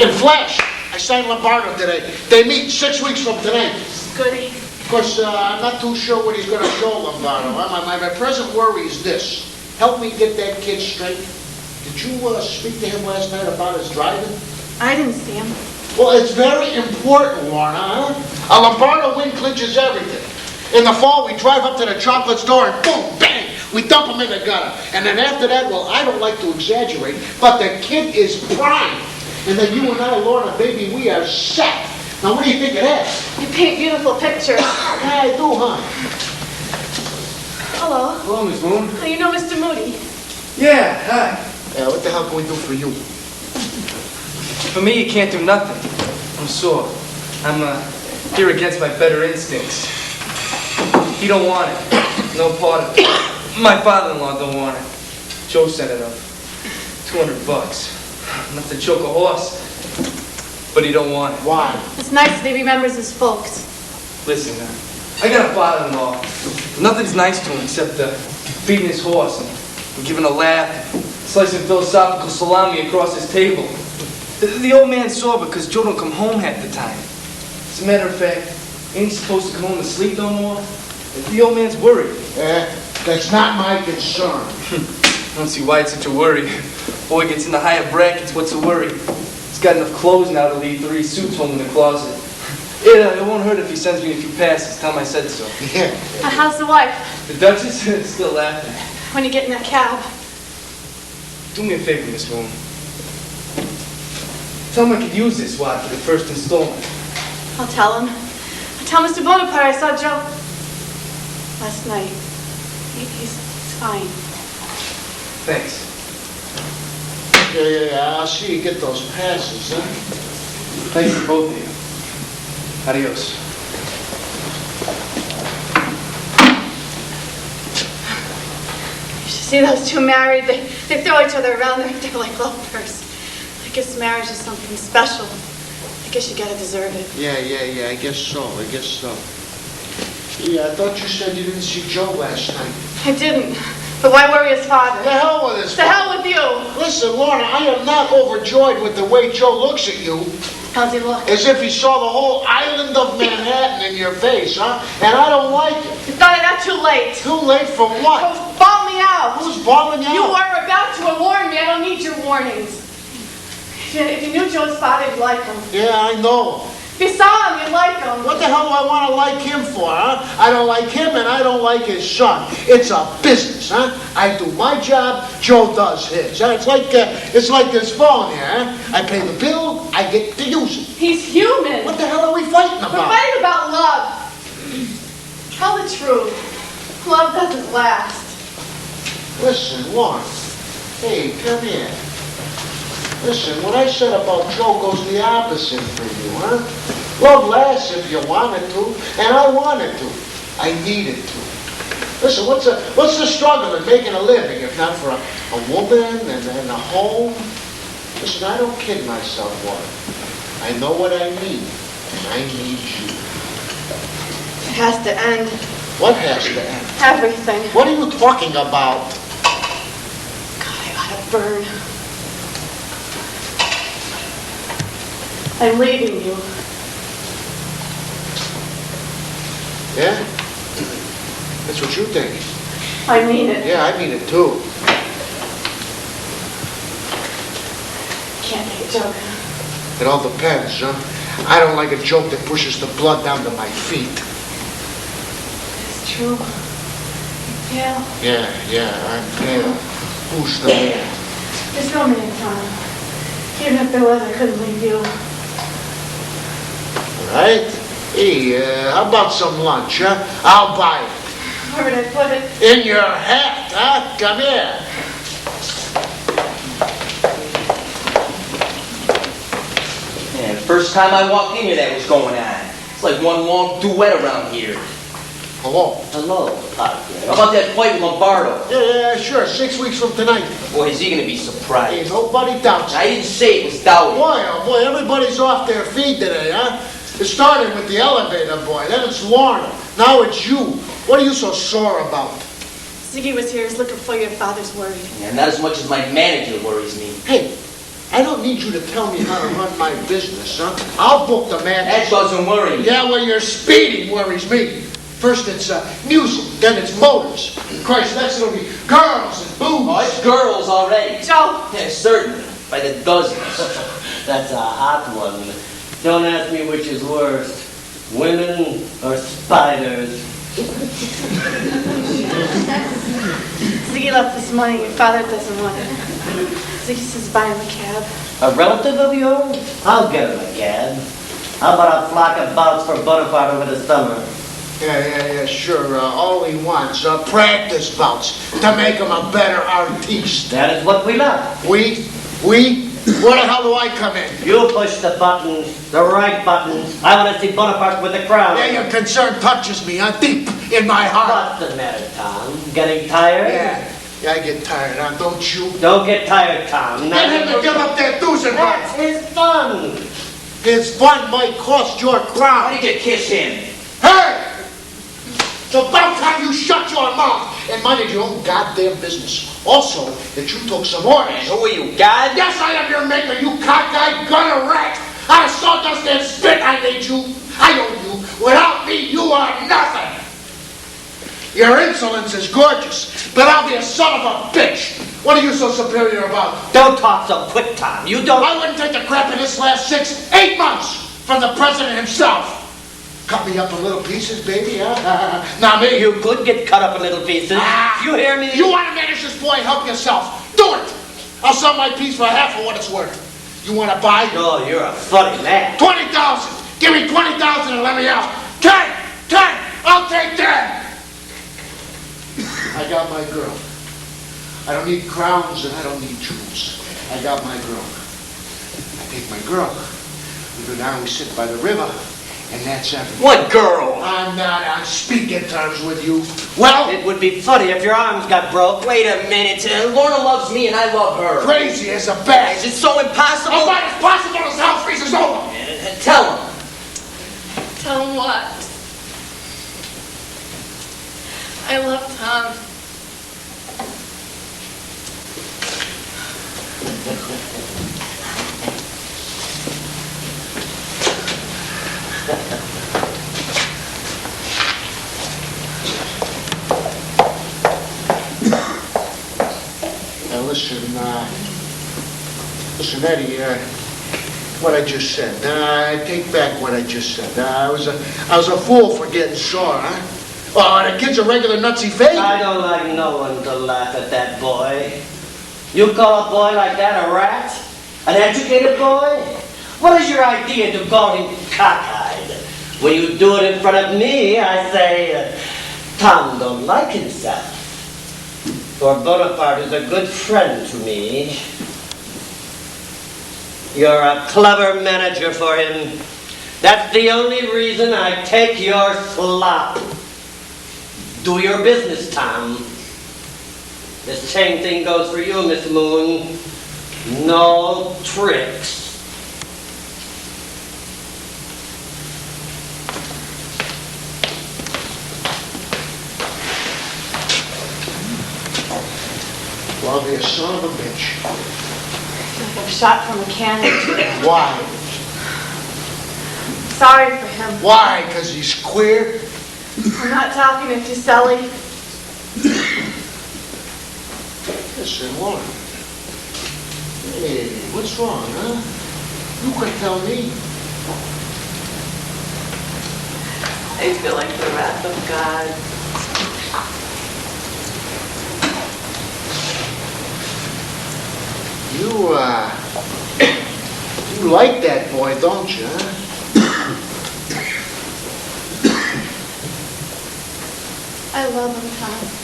In Flash, I signed Lombardo today. They meet 6 weeks from today. Goody. Of course, I'm not too sure what he's going to show Lombardo. My present worry is this. Help me get that kid straight. Did you speak to him last night about his driving? I didn't see him. Well, it's very important, Lorna, huh? A Lombardo win clinches everything. In the fall, we drive up to the chocolate store and boom, bang, we dump him in the gutter. And then after that, well, I don't like to exaggerate, but the kid is prime. And then you and I, Lorna, baby, we are set. Now, what do you think of that? You paint beautiful pictures. Yeah, I do, huh? Hello. Hello, Miss Moon. Oh, you know Mr. Moody? Yeah, hi. Yeah, what the hell can we do for you? For me, you can't do nothing. I'm sore. I'm here against my better instincts. He don't want it. No part of it. My father-in-law don't want it. Joe sent it up. $200. Enough to choke a horse. But he don't want it. Why? It's nice that he remembers his folks. Listen, I got a father-in-law. Nothing's nice to him except feeding his horse and giving a laugh, slicing philosophical salami across his table. The old man's sore because Joe don't come home half the time. As a matter of fact, ain't he supposed to come home to sleep no more? The old man's worried. That's not my concern. I don't see why it's such a worry. Boy gets in the higher brackets, what's a worry? He's got enough clothes now to leave 3 suits home in the closet. It won't hurt if he sends me a few passes. Tell him I said so. Yeah. And how's the wife? The Duchess is still laughing. When you get in that cab. Do me a favor, Miss Moon. Tell him I could use this watch for the first installment. I'll tell him. I'll tell Mr. Bonaparte I saw Joe last night. He's fine. Thanks. Yeah, I'll see you get those passes, huh? Thanks to both of you. Adios. You should see those two married. They throw each other around. They're like lovebirds. I guess marriage is something special. I guess you gotta deserve it. Yeah, I guess so. Yeah, I thought you said you didn't see Joe last night. I didn't. But why worry his father? The hell with his The hell with you. Listen, Lorna, I am not overjoyed with the way Joe looks at you. How's he look? As if he saw the whole island of Manhattan in your face, huh? And I don't like it. You thought of that too late. Too late for what? Ball me out. Who's balling you out? You were about to warn me. I don't need your warnings. If you knew Joe's father, you'd like him. Yeah, I know. If you saw him, you'd like him. What the hell do I want to like him for, huh? I don't like him and I don't like his son. It's a business, huh? I do my job, Joe does his. Huh? It's like this phone here, huh? I pay the bill, I get to use it. He's human. What the hell are we fighting We're about? fighting about love. Tell the truth. Love doesn't last. Listen, Lorna. Hey, come here. Listen, what I said about Joe goes the opposite for you, huh? Love lasts if you want it to, and I wanted to. I needed to. Listen, what's the struggle in making a living if not for a woman and a home? Listen, I don't kid myself, Warren. I know what I need, and I need you. It has to end. What has to end? Everything. What are you talking about? God, I ought to burn. I'm leaving you. Yeah? That's what you think. I mean it. Yeah, I mean it too. Can't make a joke. It all depends, huh? I don't like a joke that pushes the blood down to my feet. It's true. Yeah. Yeah, I'm pale. Who's the man? There's no man, Tom. Even if there was, I couldn't leave you. Right? Hey, how about some lunch, huh? I'll buy it. Where would I put it? In your hat, huh? Come here. Man, first time I walked in here, that was going on. It's like one long duet around here. Hello. Hello, partner. How about that fight with Lombardo? Yeah, sure. 6 weeks from tonight. Boy, is he gonna be Hey, surprised. nobody doubts it. I didn't say it was doubting. Boy, oh boy, everybody's off their feet today, huh? It started with the elevator boy, then it's Lorna, now it's you. What are you so sore about? Ziggy was here. He's looking for your father's worried. Yeah, not as much as my manager worries me. Hey, I don't need you to tell me how to run my business, huh? I'll book the man. That doesn't worry me. Yeah, well, your speeding worries me. First it's music, then it's motors. Christ, next it'll be girls and booze. Oh, it's girls already. Joe! Yeah, certainly. By the dozens. That's a hot one. Don't ask me which is worst, women or spiders. Ziggy left this morning. Your father doesn't want it. Ziggy says buy him a cab. A relative of yours? I'll get him a cab. How about a flock of bouts for Bonaparte over the summer? Yeah, sure. All he wants are practice bouts to make him a better artiste. That is what we love. We? Where the hell do I come in? You push the buttons, the right buttons. I want to see Bonaparte with the crowd. Yeah, your concern touches me, huh? Deep in my heart. What's the matter, Tom? Getting tired? Yeah, I get tired, huh? Don't you? Don't get tired, Tom. Get him to give up that Duesenberg. That's his fun. His fun might cost your Why crown. did you kiss him? Hey! It's about time you shut your mouth and minded your own goddamn business. Also, that you took some orders. Who are you, God? Yes, I am your maker, you cockeyed gunner rat. Out of sawdust and spit, I made you. I own you. Without me, you are nothing. Your insolence is gorgeous, but I'll be a son of a bitch. What are you so superior about? Don't talk so quick, Tom. You don't... I wouldn't take the crap in this last 8 months from the president himself. Cut me up in little pieces, baby, huh? Now me. You could get cut up in little pieces. You hear me? You want to manage this boy, help yourself. Do it. I'll sell my piece for half of what it's worth. You want to buy? Oh, you're a funny man. 20,000. Give me 20,000 and let me out. 10. I'll take 10. I got my girl. I don't need crowns and I don't need jewels. I got my girl. I take my girl. We go down, we sit by the river, and that's everything. What girl? I'm not on speaking terms with you. Well, It would be funny if your arms got broke. Wait a minute. Lorna loves me and I love her. crazy as a bat. Is it so impossible? About as possible as hell freezes over. Tell him. Tell him what? I love Tom. Now listen, Eddie, what I just said. I take back what I just said. I was a fool for getting sore, huh? Oh, the kid's a regular nutsy fake. I don't like no one to laugh at that boy. You call a boy like that a rat? An educated boy? What is your idea to call him cockeyed? When you do it in front of me, I say, Tom don't like himself. For Bonaparte is a good friend to me. You're a clever manager for him. That's the only reason I take your slop. Do your business, Tom. The same thing goes for you, Miss Moon. No tricks. Well, be a son of a bitch. Like I'm shot from a cannon. Why? Sorry for him. Why? Because he's queer? I'm not talking to Sully. Listen, Warren. Hey, what's wrong, huh? You could tell me. I feel like the wrath of God. You like that boy, don't you, huh? I love him, Tom.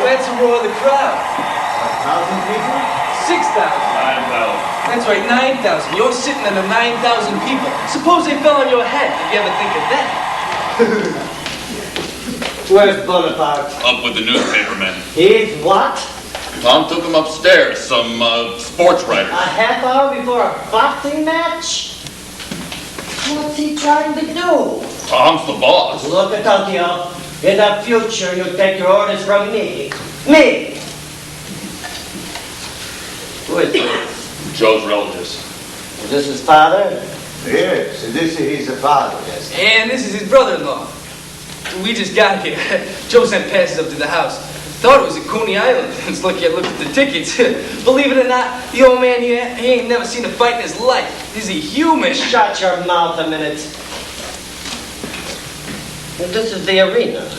That's the roar of the crowd. 1,000 people? 6,000. 9,000. That's right, 9,000. You're sitting under 9,000 people. Suppose they fell on your head. Did you ever think of that? Where's Bonaparte? Up with the newspapermen. He's what? Tom took him upstairs, some sports writer. A half hour before a boxing match? What's he trying to do? Tom's the boss. Look at Tokyo. In the future, you take your orders from me. Me! Who is this? Joe's relatives. Is this his father? Yes, this is his father, yes. And this is his brother-in-law. We just got here. Joe sent passes up to the house. Thought it was at Coney Island. It's lucky I looked at the tickets. Believe it or not, the old man here, he ain't never seen a fight in his life. Is he human? Shut your mouth a minute. This is the arena.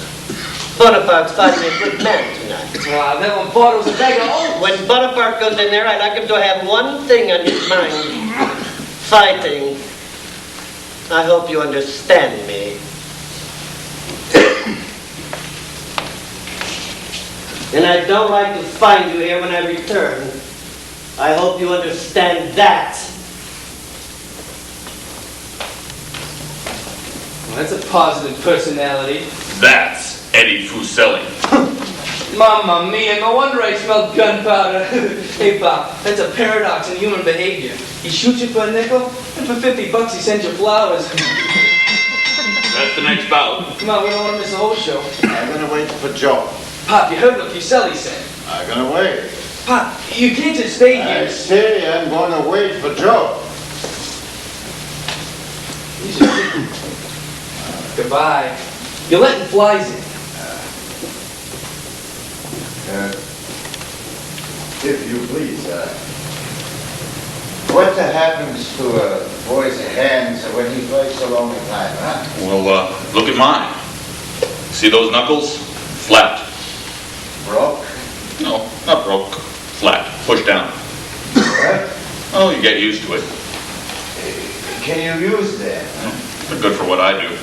Bonaparte's fighting a good man tonight. Wow, that one thought it was a bag of oats. When Bonaparte goes in there, I'd like him to have one thing on his mind. Fighting. I hope you understand me. And I don't like to find you here when I return. I hope you understand that. Well, that's a positive personality. That's Eddie Fuselli. Mamma mia, no wonder I smelled gunpowder. Hey, Pop, that's a paradox in human behavior. He shoots you for a nickel, and for $50 he sends you flowers. That's the next bout. Come on, we don't want to miss the whole show. I'm gonna wait for Joe. Pop, you heard what Fuselli said. I'm gonna wait. Pop, you can't just stay I here. say I'm gonna wait for Joe. Goodbye. You're letting flies in. If you please, what happens to a boy's hands when he plays a long time, huh? Well, look at mine. See those knuckles? Flat. Broke? No, not broke. Flat. Push down. What? Oh, you get used to it. Can you use that? They're good for what I do.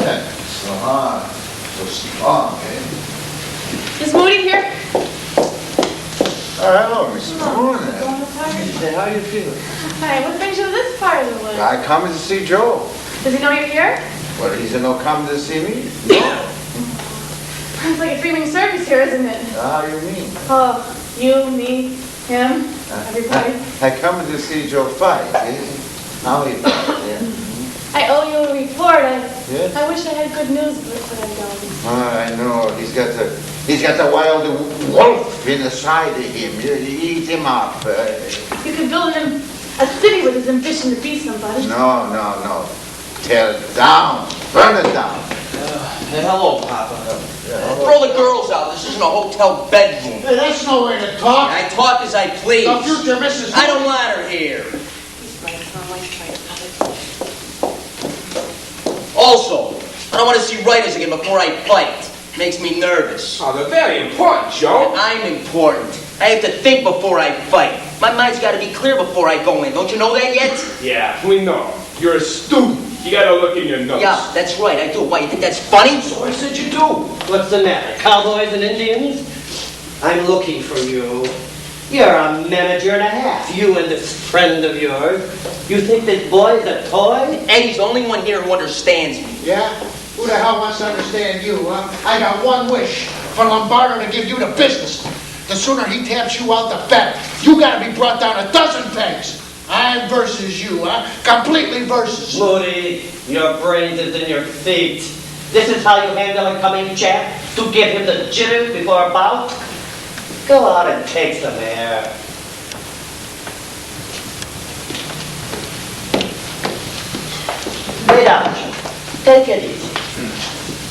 Yeah, so hard, so strong, eh? Is Moody here? Hello, Miss Moon. Bonaparte? How you feeling? Hi, what brings you to this part of the woods? I come to see Joe. Does he know you're here? Well, he's no come to see me. It's like a three-ring circus here, isn't it? How you mean? Oh, you, me, him, everybody. I come to see Joe fight, eh? How he fight, yeah? I owe you a report. Yes? I wish I had good news, but I don't. I know. He's got the wild wolf inside of him. You eat him up. You could build him a city with his ambition to be somebody. No. Tear it down. Burn it down. Hey, hello, Papa. Throw the girls out. This isn't a hotel bedroom. Hey, that's no way to talk. I talk as I please. The future Mrs. I don't want her here. Also, I don't want to see writers again before I fight. Makes me nervous. Oh, they're very important, Joe. I'm important. I have to think before I fight. My mind's got to be clear before I go in. Don't you know that yet? Yeah, we know. You're a student. You gotta look in your notes. Yeah, that's right. I do. Why, you think that's funny? So I said you do. What's the matter, cowboys and Indians? I'm looking for you. You're a manager and a half, you and this friend of yours. You think this boy's a toy? Eddie's the only one here who understands me. Yeah? Who the hell wants to understand you, huh? I got one wish, for Lombardo to give you the business. The sooner he taps you out, the better. You gotta be brought down a dozen pegs. I'm versus you, huh? Completely versus. Moody, your brains is in your feet. This is how you handle a coming chap? To give him the jitters before a bout? Go out and take some air. Lay down, Joe. Take it easy.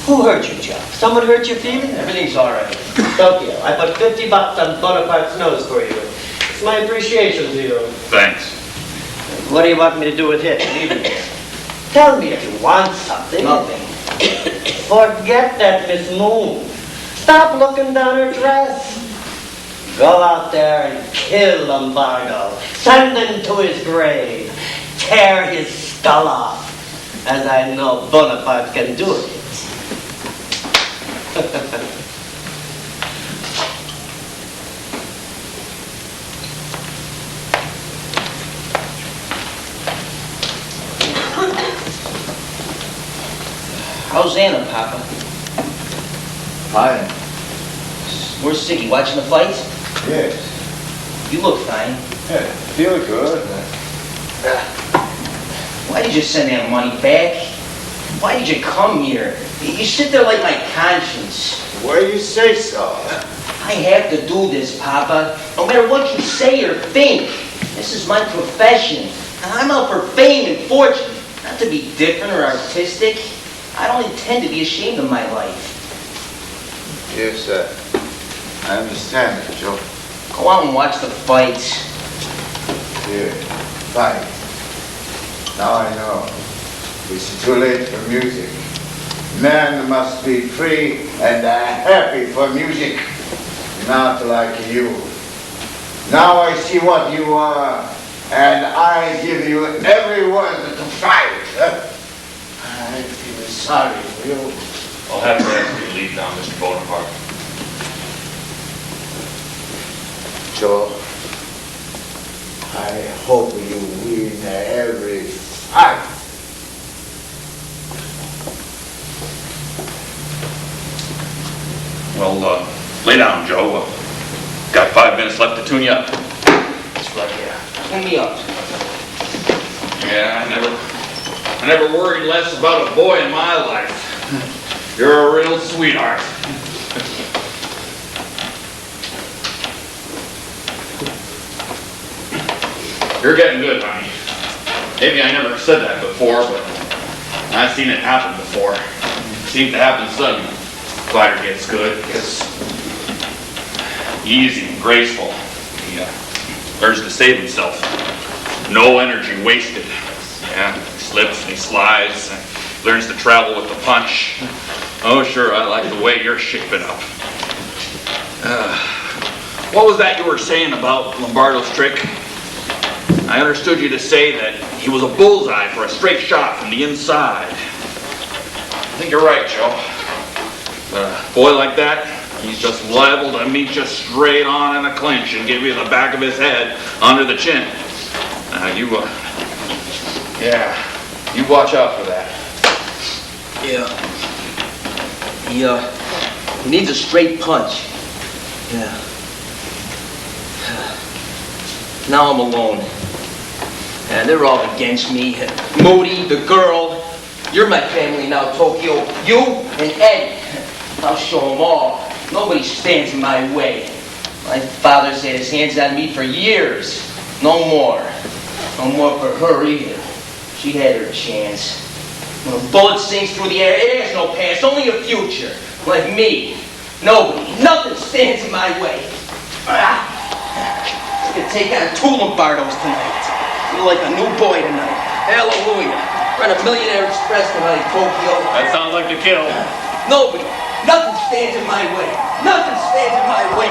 Who hurt you, Joe? Someone hurt your feelings? Everything's all right. Tokyo, I put $50 on Bonaparte's nose for you. It's my appreciation to you. Thanks. What do you want me to do with it? Leave it here. Tell me if you want something. Nothing. Forget that Miss Moon. Stop looking down her dress. Go out there and kill Lombardo. Send him to his grave. Tear his skull off. As I know Bonaparte can do it. How's Anna, Papa? Fine. Where's Siggy? Watching the fight? Yes. You look fine. Yeah, feel good. Why did you send that money back? Why did you come here? You sit there like my conscience. Why you say so? I have to do this, Papa. No matter what you say or think. This is my profession. I'm out for fame and fortune. Not to be different or artistic. I don't intend to be ashamed of my life. Yes, I understand it, Joe. Go out and watch the fights. Here, fine. Now I know. It's too late for music. Man must be free and happy for music. Not like you. Now I see what you are, and I give you every word to fight. I feel sorry for you. I'll have to ask you to leave now, Mr. Bonaparte. Joe, I hope you win every fight. Well, lay down, Joe. Got 5 minutes left to tune you up. That's right, yeah. Tune me up. Yeah, I never worried less about a boy in my life. You're a real sweetheart. You're getting good, honey. Maybe I never said that before, but I've seen it happen before. It seems to happen suddenly. Fighter gets good because easy and graceful. He learns to save himself. No energy wasted. Yeah, he slips and he slides. And learns to travel with the punch. Oh, sure, I like the way you're shaping up. What was that you were saying about Lombardo's trick? I understood you to say that he was a bullseye for a straight shot from the inside. I think you're right, Joe. A boy like that, he's just liable to meet you straight on in a clinch and give you the back of his head under the chin. You watch out for that. Yeah. He needs a straight punch. Yeah. Now I'm alone. And they're all against me. Moody, the girl. You're my family now, Tokyo. You and Eddie. I'll show them all. Nobody stands in my way. My father's had his hands on me for years. No more. No more for her either. She had her chance. When a bullet sings through the air, it has no past, only a future. Like me. Nobody. Nothing stands in my way. I'm gonna take on 2 Lombardos tonight. Feel like a new boy tonight. Hallelujah. Run a Millionaire Express tonight, Tokyo. That sounds like the kill. Nobody. Nothing stands in my way. Nothing stands in my way.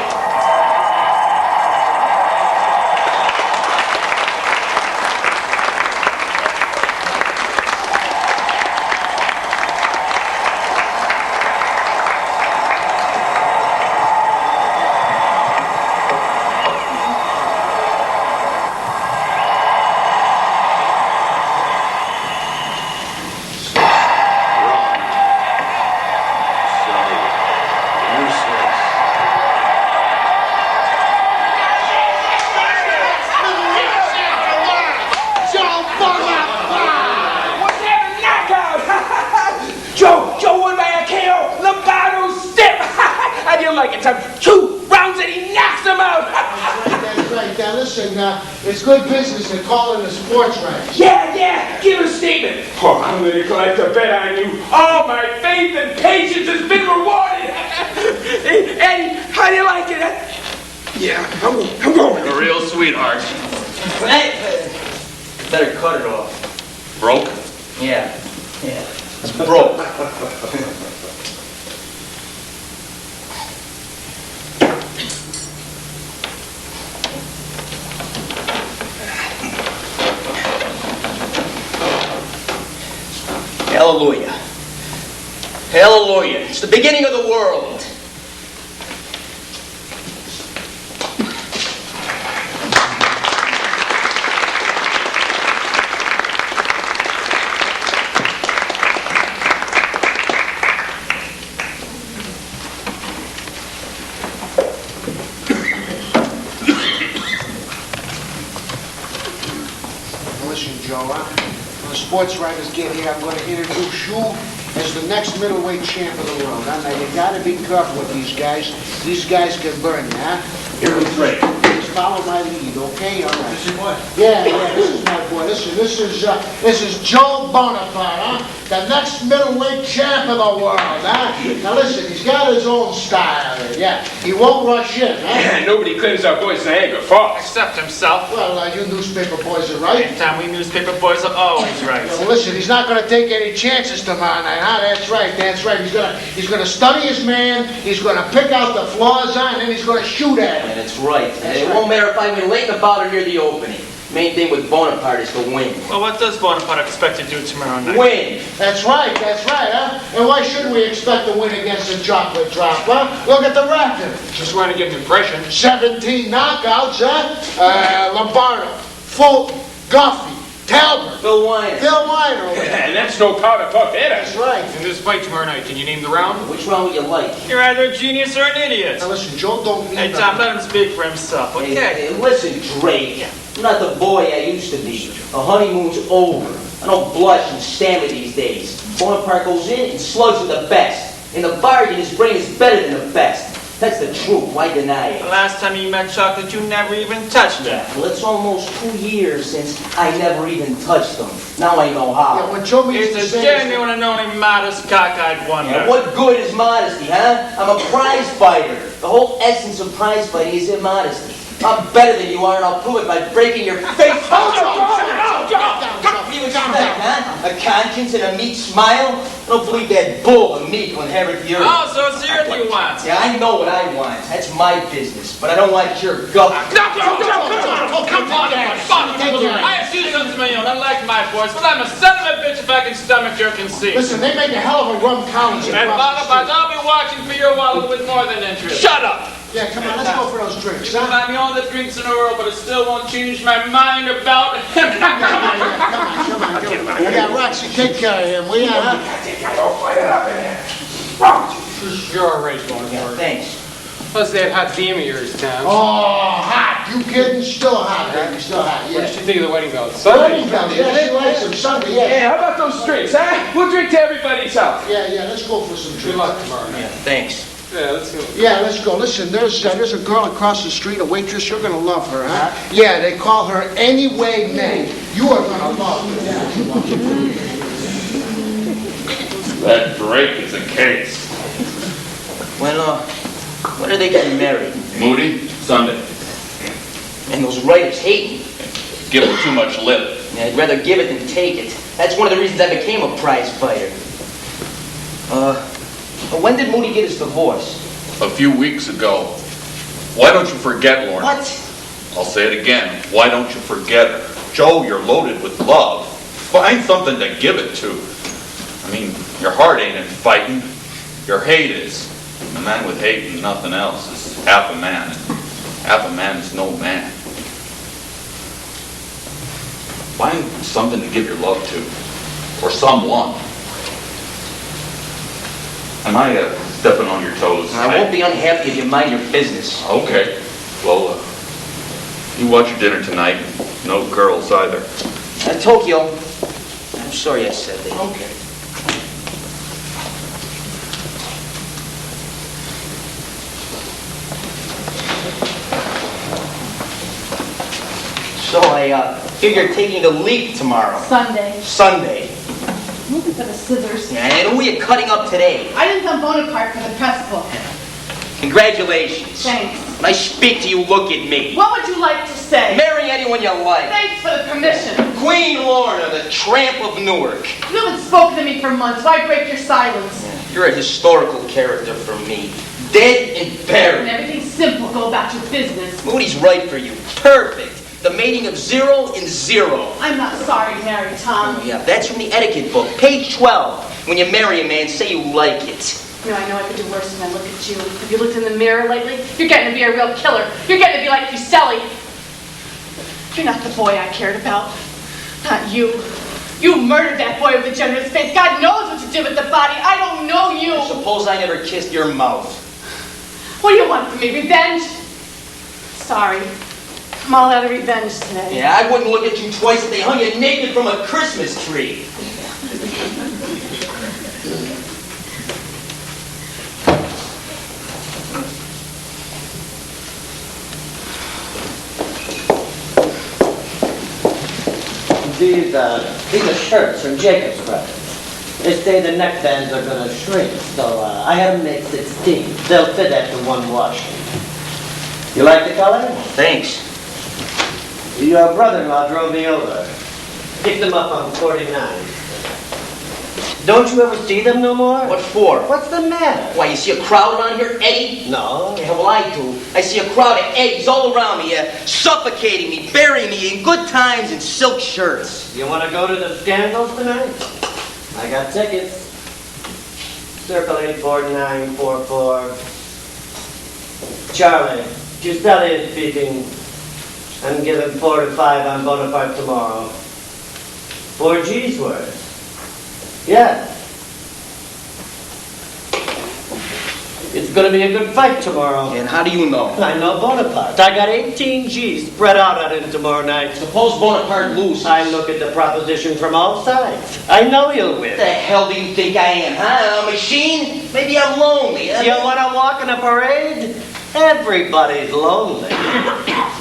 Like it's a 2 rounds and he knocks listen, it's good business. They call it a sports ranch. Yeah, give a statement. Oh, I'm gonna collect a bet on you. All my faith and patience has been rewarded. Eddie, how do you like it? Yeah, I'm going. A real sweetheart. Hey, better cut it off. Broke? Yeah. It's broke. Hallelujah. Hallelujah. It's the beginning of the world. Listen, Joe, when the sports writers get here, I'm going to introduce you as the next middleweight champ of the world. Now, you got to be careful with these guys. These guys can burn you, huh? Here we trade. Just follow my lead, okay? All right. This is what? Yeah, this is my boy. Listen, this is Joe Bonaparte, huh? The next middleweight champ of the world, huh? Now listen, he's got his own style, yeah. He won't rush in, huh? Nobody claims our boys Niagara Falls. Except himself. Well, you newspaper boys are right. Anytime we newspaper boys are always right. Well, listen, he's not going to take any chances tomorrow night, huh? That's right. He's going to study his man, he's going to pick out the flaws on, and then he's going to shoot at him. And it's right. And it won't matter if I win late in the bout or near the opening. Main thing with Bonaparte is to win. Well, what does Bonaparte expect to do tomorrow night? Win. That's right, huh? And why shouldn't we expect to win against a chocolate drop, huh? Look at the record. Just want to get an impression. 17 knockouts, huh? Lombardo, Fulton, Guffey, Talbot, Phil Weiner. And that's no powder puff That's hitter. right. In this fight tomorrow night, can you name the round? Which round would you like? You're either a genius or an idiot. Now listen, Joe don't need Hey, Tom, let him speak for himself, okay? Hey, listen, Drake. I'm not the boy I used to be. The honeymoon's over. I don't blush and stammer these days. Bonaparte goes in and slugs with the best. In the bargain, his brain is better than the best. That's the truth. Why deny it? The last time you met Chocolate, you never even touched her. Well, it's almost 2 years since I never even touched them. Now I know how. Yeah, what Joe means to He's a say is... genuine and only modest, cockeyed wonder. Yeah, what good is modesty, huh? I'm a prize fighter. The whole essence of prize fighting is immodesty. I'm better than you are, and I'll prove it by breaking your face. What do you expect, huh? A conscience and a meek smile? I don't believe that bull and meek will inherit the earth. Oh, so it's the earth you want. Yeah, I know what I want. That's my business. But I don't want your guff. Come on, I have seasons of my own, unlike my boys, but I'm a son of a bitch if I can stomach your conceit. Listen, they make a hell of a rum college And across the Bonaparte, street. I'll be watching for your wallet with more than interest. Shut up! Yeah, come on, let's go for those drinks, huh? I'm the only drinks in the world, but it still won't change my mind about him. Come on. Yeah, Roxy, take care of him, will you, huh? You're all right, Bonaparte. Yeah, thanks. How's that hot beam of yours, Tom? Oh, hot. You kidding? Still hot, baby. Still hot, What yeah. did you think of the wedding bells? Wedding bells, yeah, she likes them Sunday, yeah. Hey, how about those drinks, huh? We'll drink to everybody's health. Yeah, let's go for some drinks. Good luck tomorrow Yeah, night. thanks. Yeah, let's go. Yeah, let's go. Listen, there's a girl across the street, a waitress. You're gonna love her, huh? Yeah, they call her Anyway May. You are gonna love her. That Drake is a case. When are they getting married? Moody, Sunday. And those writers hate me. Give him too much lip. Yeah, I'd rather give it than take it. That's one of the reasons I became a prize fighter. When did Moody get his divorce? A few weeks ago. Why don't you forget, Lorna? What? I'll say it again. Why don't you forget her? Joe, you're loaded with love. Find something to give it to. I mean, your heart ain't in fighting. Your hate is. A man with hate and nothing else is half a man. Half a man is no man. Find something to give your love to. Or someone. Am I stepping on your toes? I won't be unhappy if you mind your business. Okay. Well, you watch your dinner tonight. No girls either. Tokyo. I'm sorry I said that. Okay. So I hear you're taking the leap tomorrow. Sunday. Sunday. I'm looking for the scissors. And who are you cutting up today? I didn't come Bonaparte for the press book. Congratulations. Thanks. When I speak to you, look at me. What would you like to say? Marry anyone you like. Thanks for the permission. Queen Lorna, the tramp of Newark. You haven't spoken to me for months. Why break your silence? You're a historical character for me. Dead and When buried. everything's simple, go about your business. Moody's right for you. Perfect. The mating of 0 and 0. I'm not sorry to marry Tom. Yeah, that's from the etiquette book, page 12. When you marry a man, say you like it. No, I know I could do worse than I look at you. Have you looked in the mirror lately? You're getting to be a real killer. You're getting to be like Fuseli. You're not the boy I cared about. Not you. You murdered that boy with a generous face. God knows what you did with the body. I don't know you. Suppose I never kissed your mouth. What do you want from me? Revenge? Sorry. I'm all out of revenge today. Yeah, I wouldn't look at you twice if they hung you naked from a Christmas tree. These are shirts from Jacob's Brothers. They say the neckbands are going to shrink, so I had them make 16. They'll fit after one wash. You like the color? Thanks. Your brother-in-law drove me over. Picked them up on 49. Don't you ever see them no more? What for? What's the matter? Why, you see a crowd around here, Eddie? No. Yeah, well, I do. I see a crowd of Eddies all around me, suffocating me, burying me in good times in silk shirts. You want to go to the scandals tonight? I got tickets. Circle 84944. Charlie, Giuseppe is speaking. I'm giving 4 to 5 on Bonaparte tomorrow. 4 G's worth. Yeah. It's going to be a good fight tomorrow. And how do you know? I know Bonaparte. I got 18 G's spread out on him tomorrow night. Suppose Bonaparte loses. I look at the proposition from all sides. I know you'll win. What the hell do you think I am, huh? A machine? Maybe I'm lonely. Huh? You want to walk in a parade? Everybody's lonely.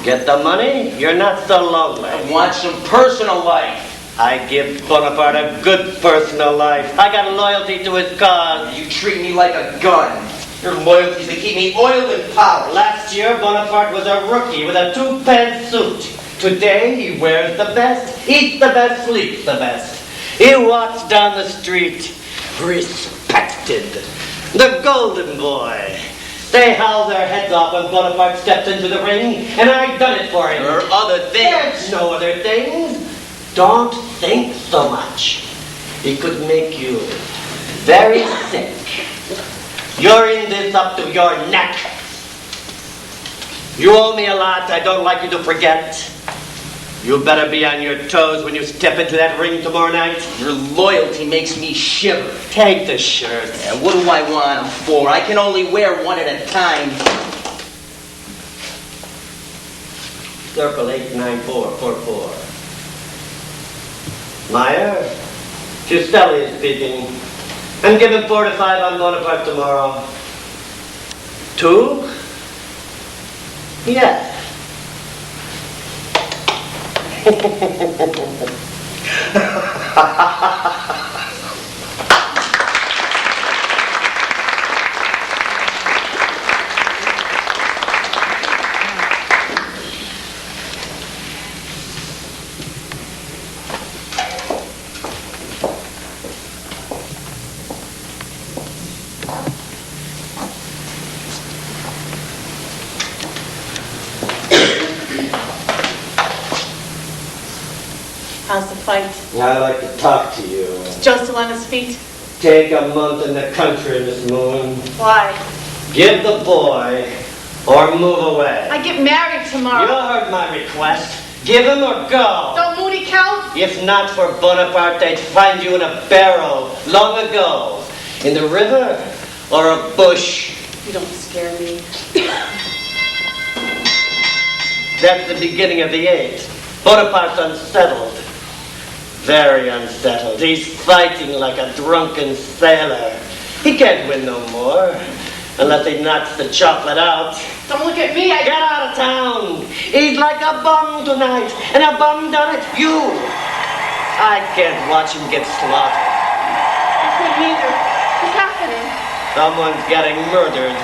Get the money, you're not so lonely. I want some personal life. I give Bonaparte a good personal life. I got loyalty to his cause. You treat me like a gun. Your loyalty's to keep me oiled and polished. Last year, Bonaparte was a rookie with a 2-pants suit. Today, he wears the best, eats the best, sleeps the best. He walks down the street, respected. The golden boy. They howl their heads off when Bonaparte steps into the ring, and I done it for him. There are other things. There's no other things. Don't think so much. He could make you very sick. You're in this up to your neck. You owe me a lot. I don't like you to forget. You better be on your toes when you step into that ring tomorrow night. Your loyalty makes me shiver. Take the shirt. Yeah, what do I want them for? I can only wear one at a time. Circle 89444. Meyer, Giuseppe is speaking. I'm giving 4 to 5 on Bonaparte tomorrow. 2? Yeah. How's the fight? I'd like to talk to you. Is Joe still on his feet? Take a month in the country, Miss Moon. Why? Give the boy or move away. I get married You tomorrow. heard my request. Give him or go. Don't Moody count? If not for Bonaparte, they'd find you in a barrel long ago. In the river or a bush. You don't scare me. That's the beginning of the age. Bonaparte's unsettled. Very unsettled. He's fighting like a drunken sailor. He can't win no more unless he knocks the chocolate out. Don't look at me. Get out of town. He's like a bum tonight, and a bum done it. You. I can't watch him get slaughtered. I couldn't either. What's happening? Someone's getting murdered.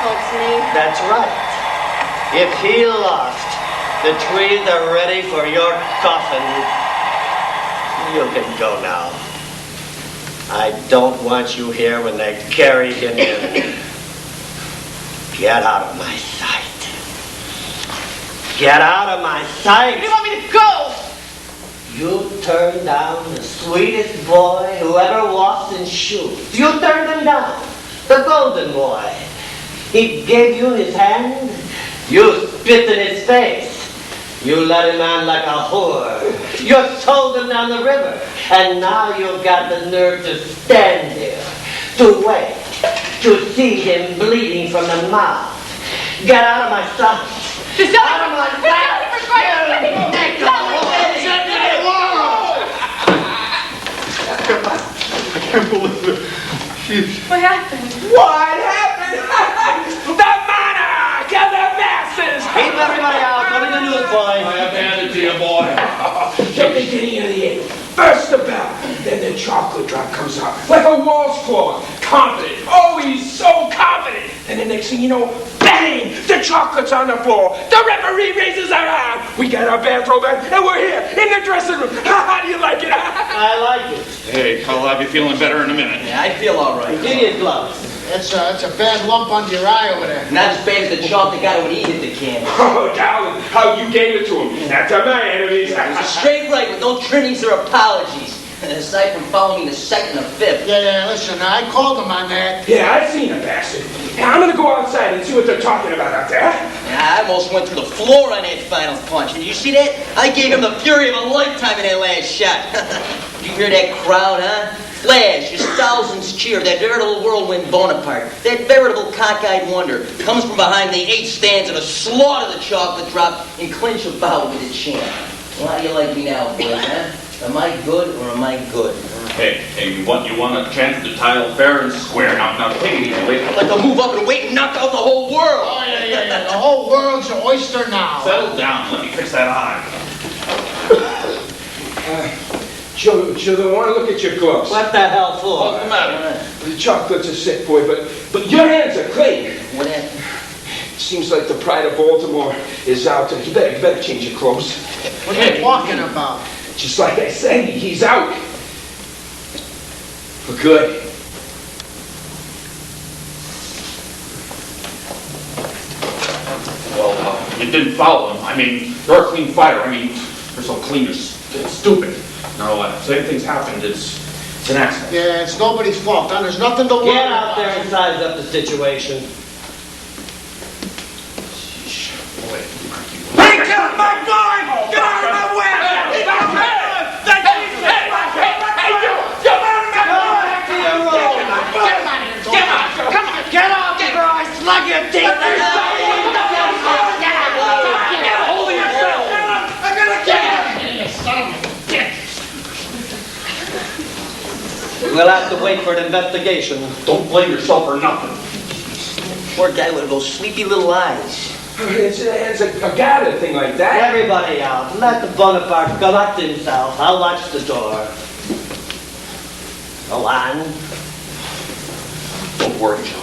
Oh, it's me. That's right. If he lost, the trees are ready for your coffin. You can go now. I don't want you here when they carry him in. Get out of my sight. Get out of my sight! Where do you want me to go? You turned down the sweetest boy who ever walked in shoes. You turned him down. The golden boy. He gave you his hand. You spit in his face. You let him on like a whore. You sold him down the river. And now you've got the nerve to stand here, to wait, to see him bleeding from the mouth. Get out of my sight. Just out of my sight. I can't believe it. She's... What happened? What happened? The monarch of the masses! Keep everybody out. Tell me the news, boy. I have handed to you, boy. The beginning of the end. First the bell, then the chocolate drop comes out like a waltz clock. Confident. Oh, he's so confident. And the next thing you know, bang! The chocolate's on the floor. The referee raises our arm. We got our bathrobe on, and we're here in the dressing room. How do you like it? I like it. Hey, I'll have you feeling better in a minute. Yeah, I feel all right. Give me his gloves. That's a bad lump under your eye over there. Not as bad as the chocolate guy would eat at the can. Oh, darling, how you gave it to him. Not to my enemies. It was a straight right with no trimmings or apologies. Aside from following the second and fifth. Yeah, listen, I called him on that. Yeah, I've seen a bastard. And I'm gonna go outside and see what they're talking about out there. Yeah, I almost went through the floor on that final punch. Did you see that? I gave him the fury of a lifetime in that last shot. Did you hear that crowd, huh? Flash, his thousands cheer, that veritable whirlwind Bonaparte, that veritable cockeyed wonder, comes from behind the 8 stands of a slaughter the chocolate drop and clinch a bout with the champ. Well, how do you like me now, boys, huh? Am I good or am I good? Hey, you want a chance to tile fair and square. Now take it easy, wait. I'd like to move up and wait and knock out the whole world. Oh, yeah. The whole world's your oyster now. Settle down, let me fix that eye. Joe, I want to look at your gloves. What the hell for? What's the matter? The chocolate's a sick boy, but your hands are clean. What happened? Seems like the pride of Baltimore is out. You better change your clothes. What are you talking about? Just like I said, he's out. For good. Well, you didn't follow him. I mean, you're a clean fighter. I mean, you're so clean, it's stupid. No, same thing's happened. It's an accident. Yeah, it's nobody's fault, huh? There's nothing to worry Get about. out there and size up the situation. Hey, get out of my boy! Get out of my way! Get off the girl! I slug your teeth! Get a hold of yourself! I'm gonna kill you! We'll have to wait for an investigation. Don't blame yourself for nothing. Poor guy with those sleepy little eyes. It's a guarded thing like that. Everybody out. Let the Bonaparte collect himself. I'll watch the door. Go on. Don't worry, Joe.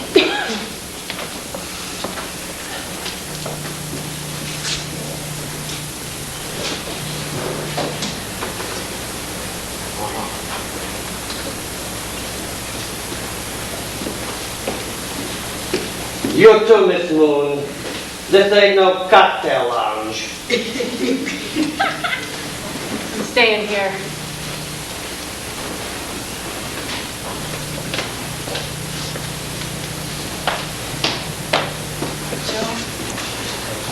You too, Miss Moon. This ain't no cocktail lounge. I'm staying here.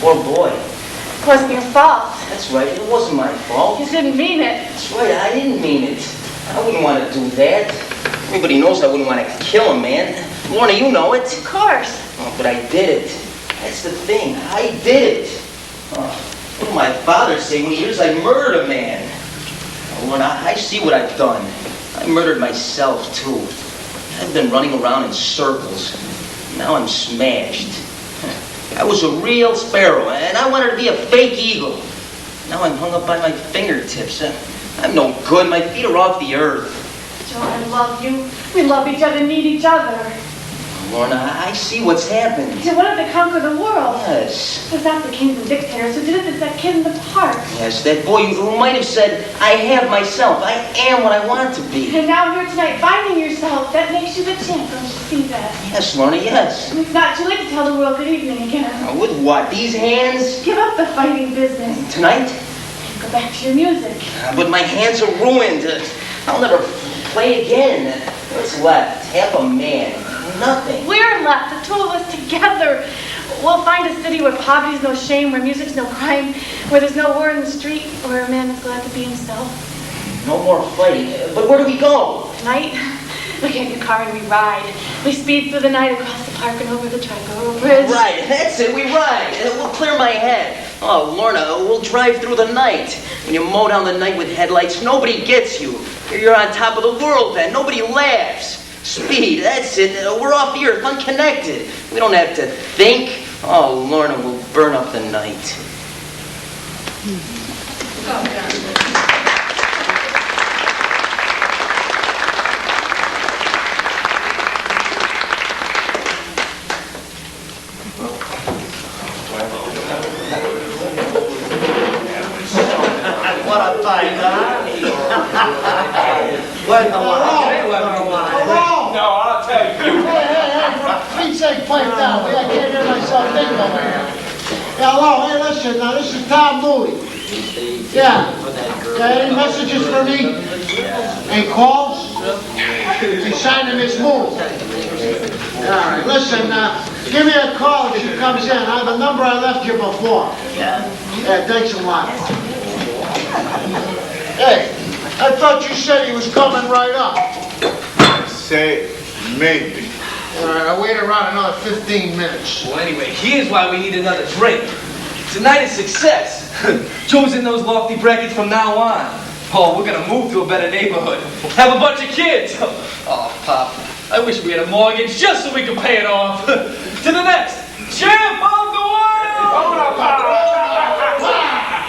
Poor boy. It wasn't your fault. That's right, it wasn't my fault. You didn't mean it. That's right, I didn't mean it. I wouldn't want to do that. Everybody knows I wouldn't want to kill a man. Lorna, you know it. Of course. Oh, but I did it. That's the thing. I did it. What did my father say when he hears I murdered a man? Oh, Lorna, I see what I've done. I murdered myself, too. I've been running around in circles. Now I'm smashed. I was a real sparrow, and I wanted to be a fake eagle. Now I'm hung up by my fingertips. I'm no good. My feet are off the earth. Joe, I love you. We love each other, need each other. Lorna, I see what's happened. Joe, what if they conquer the world? Yes. It was not the kings and dictators who did it. It's that kid in the park. Yes, that boy who might have said, I have myself. I am what I want to be. And now here tonight, finding yourself, that makes you the champ. Don't you see that? Yes, Lorna, yes. It's not too late to tell the world good evening again. With what? These hands? Give up the fighting business. Tonight? Go back to your music. But my hands are ruined. I'll never play again. What's left? Half a man. Nothing. We're left, the two of us together. We'll find a city where poverty's no shame, where music's no crime, where there's no war in the street, where a man is glad to be himself. No more fighting. But where do we go? Tonight, we get in your car and we ride. We speed through the night across the park and over the Triborough Bridge. Right, that's it. We ride. We'll clear my head. Oh, Lorna, we'll drive through the night. When you mow down the night with headlights, nobody gets you. You're on top of the world then. Nobody laughs. Speed, that's it. We're off the earth, unconnected. We don't have to think. Oh, Lorna, we'll burn up the night. What a fight, huh? Where's the wine? No, I'll tell you. Hey, for Pete's sake, pipe down. I can't hear myself think over here. Yeah, hello, hey, listen, now, this is Tom Moody. Yeah. Any messages for me? Any calls? He's signing this move. All right, listen, give me a call if she comes in. I have the number I left you before. Yeah, thanks a lot. Hey, I thought you said he was coming right up. Say, maybe. All right, I'll wait around another 15 minutes. Well, anyway, here's why we need another drink. Tonight is success. Joe's in those lofty brackets from now on. Oh, we're gonna move to a better neighborhood. Have a bunch of kids. Oh, Pop, I wish we had a mortgage just so we could pay it off. To the next champ of the world!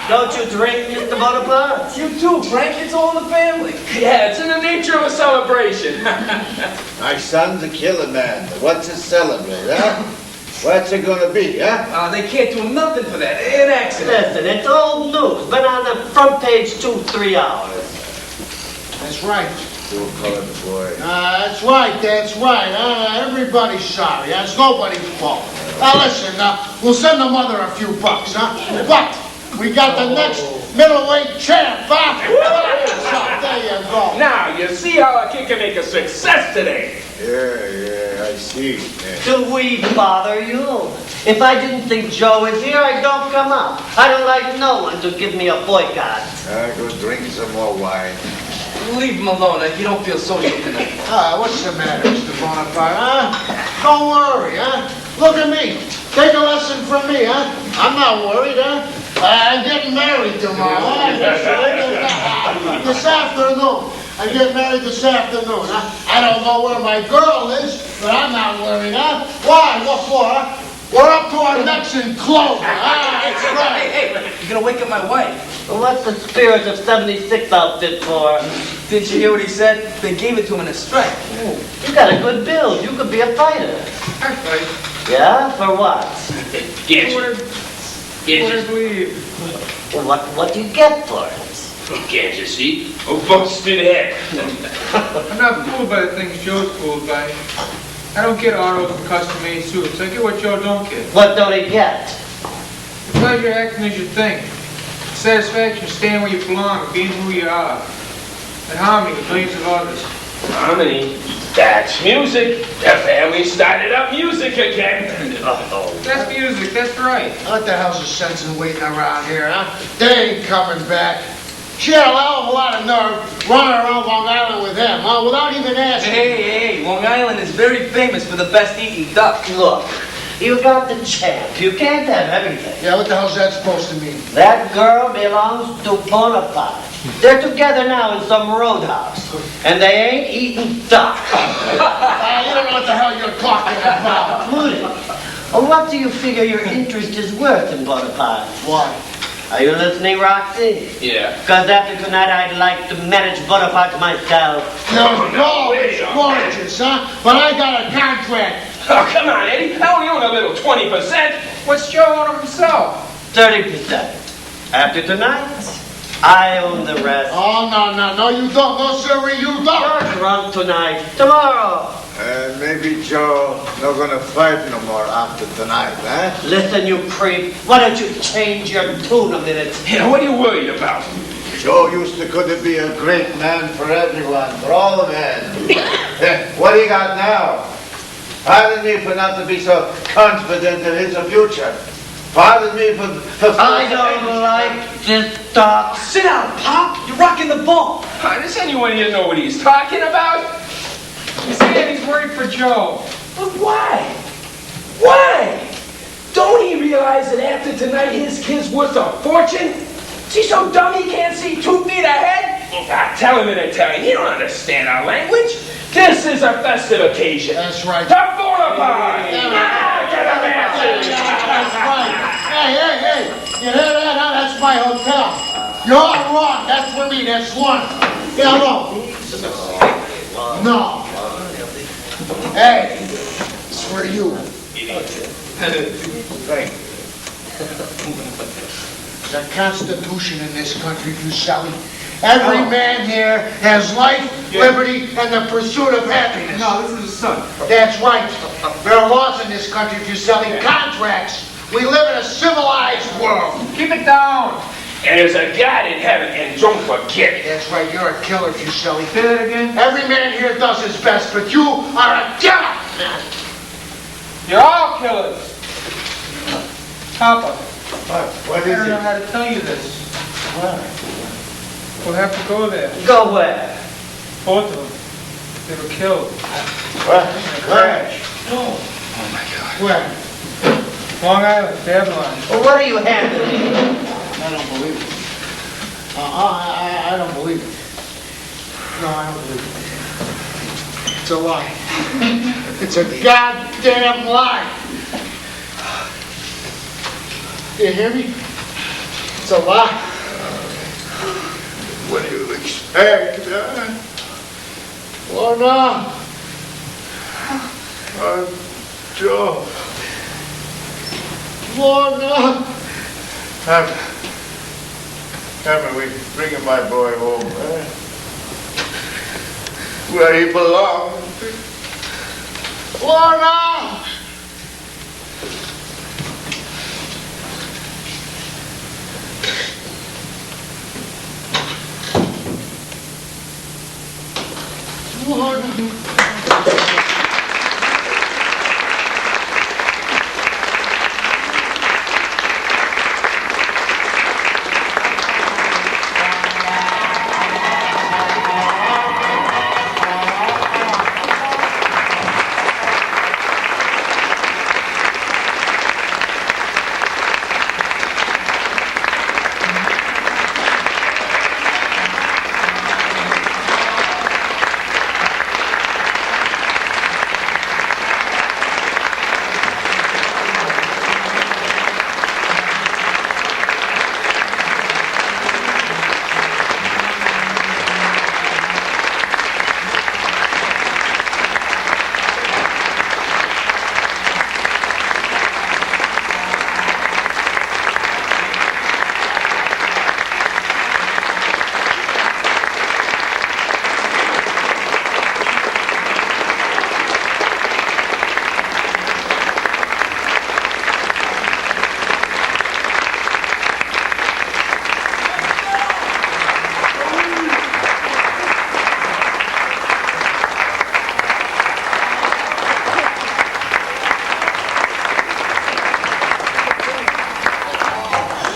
Don't you drink, Mr. Bonaparte? You too, Frank. It's all in the family. Yeah, it's in the nature of a celebration. My son's a killer man. What's to celebrate, huh? What's it gonna be, huh? They can't do nothing for that. An accident. Listen, it's old news. Been on the front page 2-3 hours. That's right. Poor colored boy. That's right, that's right. Everybody's sorry. It's nobody's fault. Now listen, we'll send the mother a few bucks, huh? But we got the next middleweight champ, huh? There you go. Now, you see how a kid can make a success today. Yeah, I see. Yeah. Do we bother you? If I didn't think Joe is here, I don't come up. I don't like no one to give me a boycott. Go drink some more wine. Leave him alone if you don't feel social tonight. What's the matter, Mr. Bonaparte, huh? Don't worry, huh? Look at me. Take a lesson from me, huh? I'm not worried, huh? I'm getting married tomorrow, huh? This afternoon. I get married this afternoon, huh? I don't know where my girl is, but I'm not worried, huh? Why? What for, huh? We're up to our necks in clover, huh? That's right. Hey, you're gonna wake up my wife. Well, what's the Spirit of 76 outfit for? Didn't you hear what he said? They gave it to him in a strike. You got a good build. You could be a fighter. I fight. Yeah? For what? Get you. Well, what do you get for it? Can't you see? Oh, busted head. I'm not fooled by the things Joe's fooled by. I don't get autos and custom-made suits. I get what Joe don't get. What don't he get? The pleasure acting as you think. Satisfaction of staying where you belong, being who you are. And harmony with millions of others. Harmony. That's music. The family started up music again. That's music, that's right. What the hell's the sense in waiting around here, huh? They ain't coming back. She had a hell of a lot of nerve running around Long Island with him, huh? Without even asking. Hey, Long Island is very famous for the best eating duck. Look, you got the champ. You can't have everything. Yeah, what the hell's that supposed to mean? That girl belongs to Bonaparte. They're together now in some roadhouse, and they ain't eating duck. You don't know what the hell you're talking about. Moody, What do you figure your interest is worth in Bonaparte? Why? Are you listening, Roxy? Yeah. Because after tonight, I'd like to manage Bonaparte myself. Your dog is gorgeous, huh? But I got a contract. Oh, come on, Eddie. I only own a little 20%. What's Joe on himself? 30%. After tonight, I own the rest. Oh, no, you don't. No, sir, you don't. You're drunk tonight. Tomorrow. Maybe Joe not gonna fight no more after tonight, eh? Listen, you creep. Why don't you change your tune a minute? Yeah, what are you worried about? Joe used to could be a great man for everyone, for all men. What he got now? Pardon me for not to be so confident in his future. Pardon me for I don't like this talk. Sit down, Pop. You're rocking the boat. Does anyone here know what he's talking about? He's saying he's worried for Joe. But why? Why? Don't he realize that after tonight his kid's worth a fortune? Is he so dumb he can't see 2 feet ahead? Tell him in Italian. He don't understand our language. This is a festive occasion. That's right. To Bonaparte! Yeah, Get a message! That's right. Hey. You hear that? Huh? That's my hotel. You're all wrong. That's for me. That's one. Yeah, no. Hey, it's for you. Thank you. The Constitution in this country, you Sally. Every man here has life, liberty, and the pursuit of happiness. No, this is his son. That's right. There are laws in this country if you're selling contracts. We live in a civilized world. Keep it down. And there's a God in heaven, and don't forget it. That's right, you're a killer if you sell. Say that again. Every man here does his best, but you are a killer. You're all killers. Papa, What I is don't know it? how to tell you this. We'll have to go there. Go where? Both of them. They were killed. What? Crash. Where? Long Island, Babylon. Well, what are you handling? I don't believe it. I don't believe it. No, I don't believe it. It's a lie. It's a goddamn lie. You hear me? It's a lie. What do you expect? Oh, no. Joe. Oh, no. Haven't we bringing my boy home, eh? Where he belongs. Oh, no.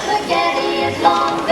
Spaghetti is long.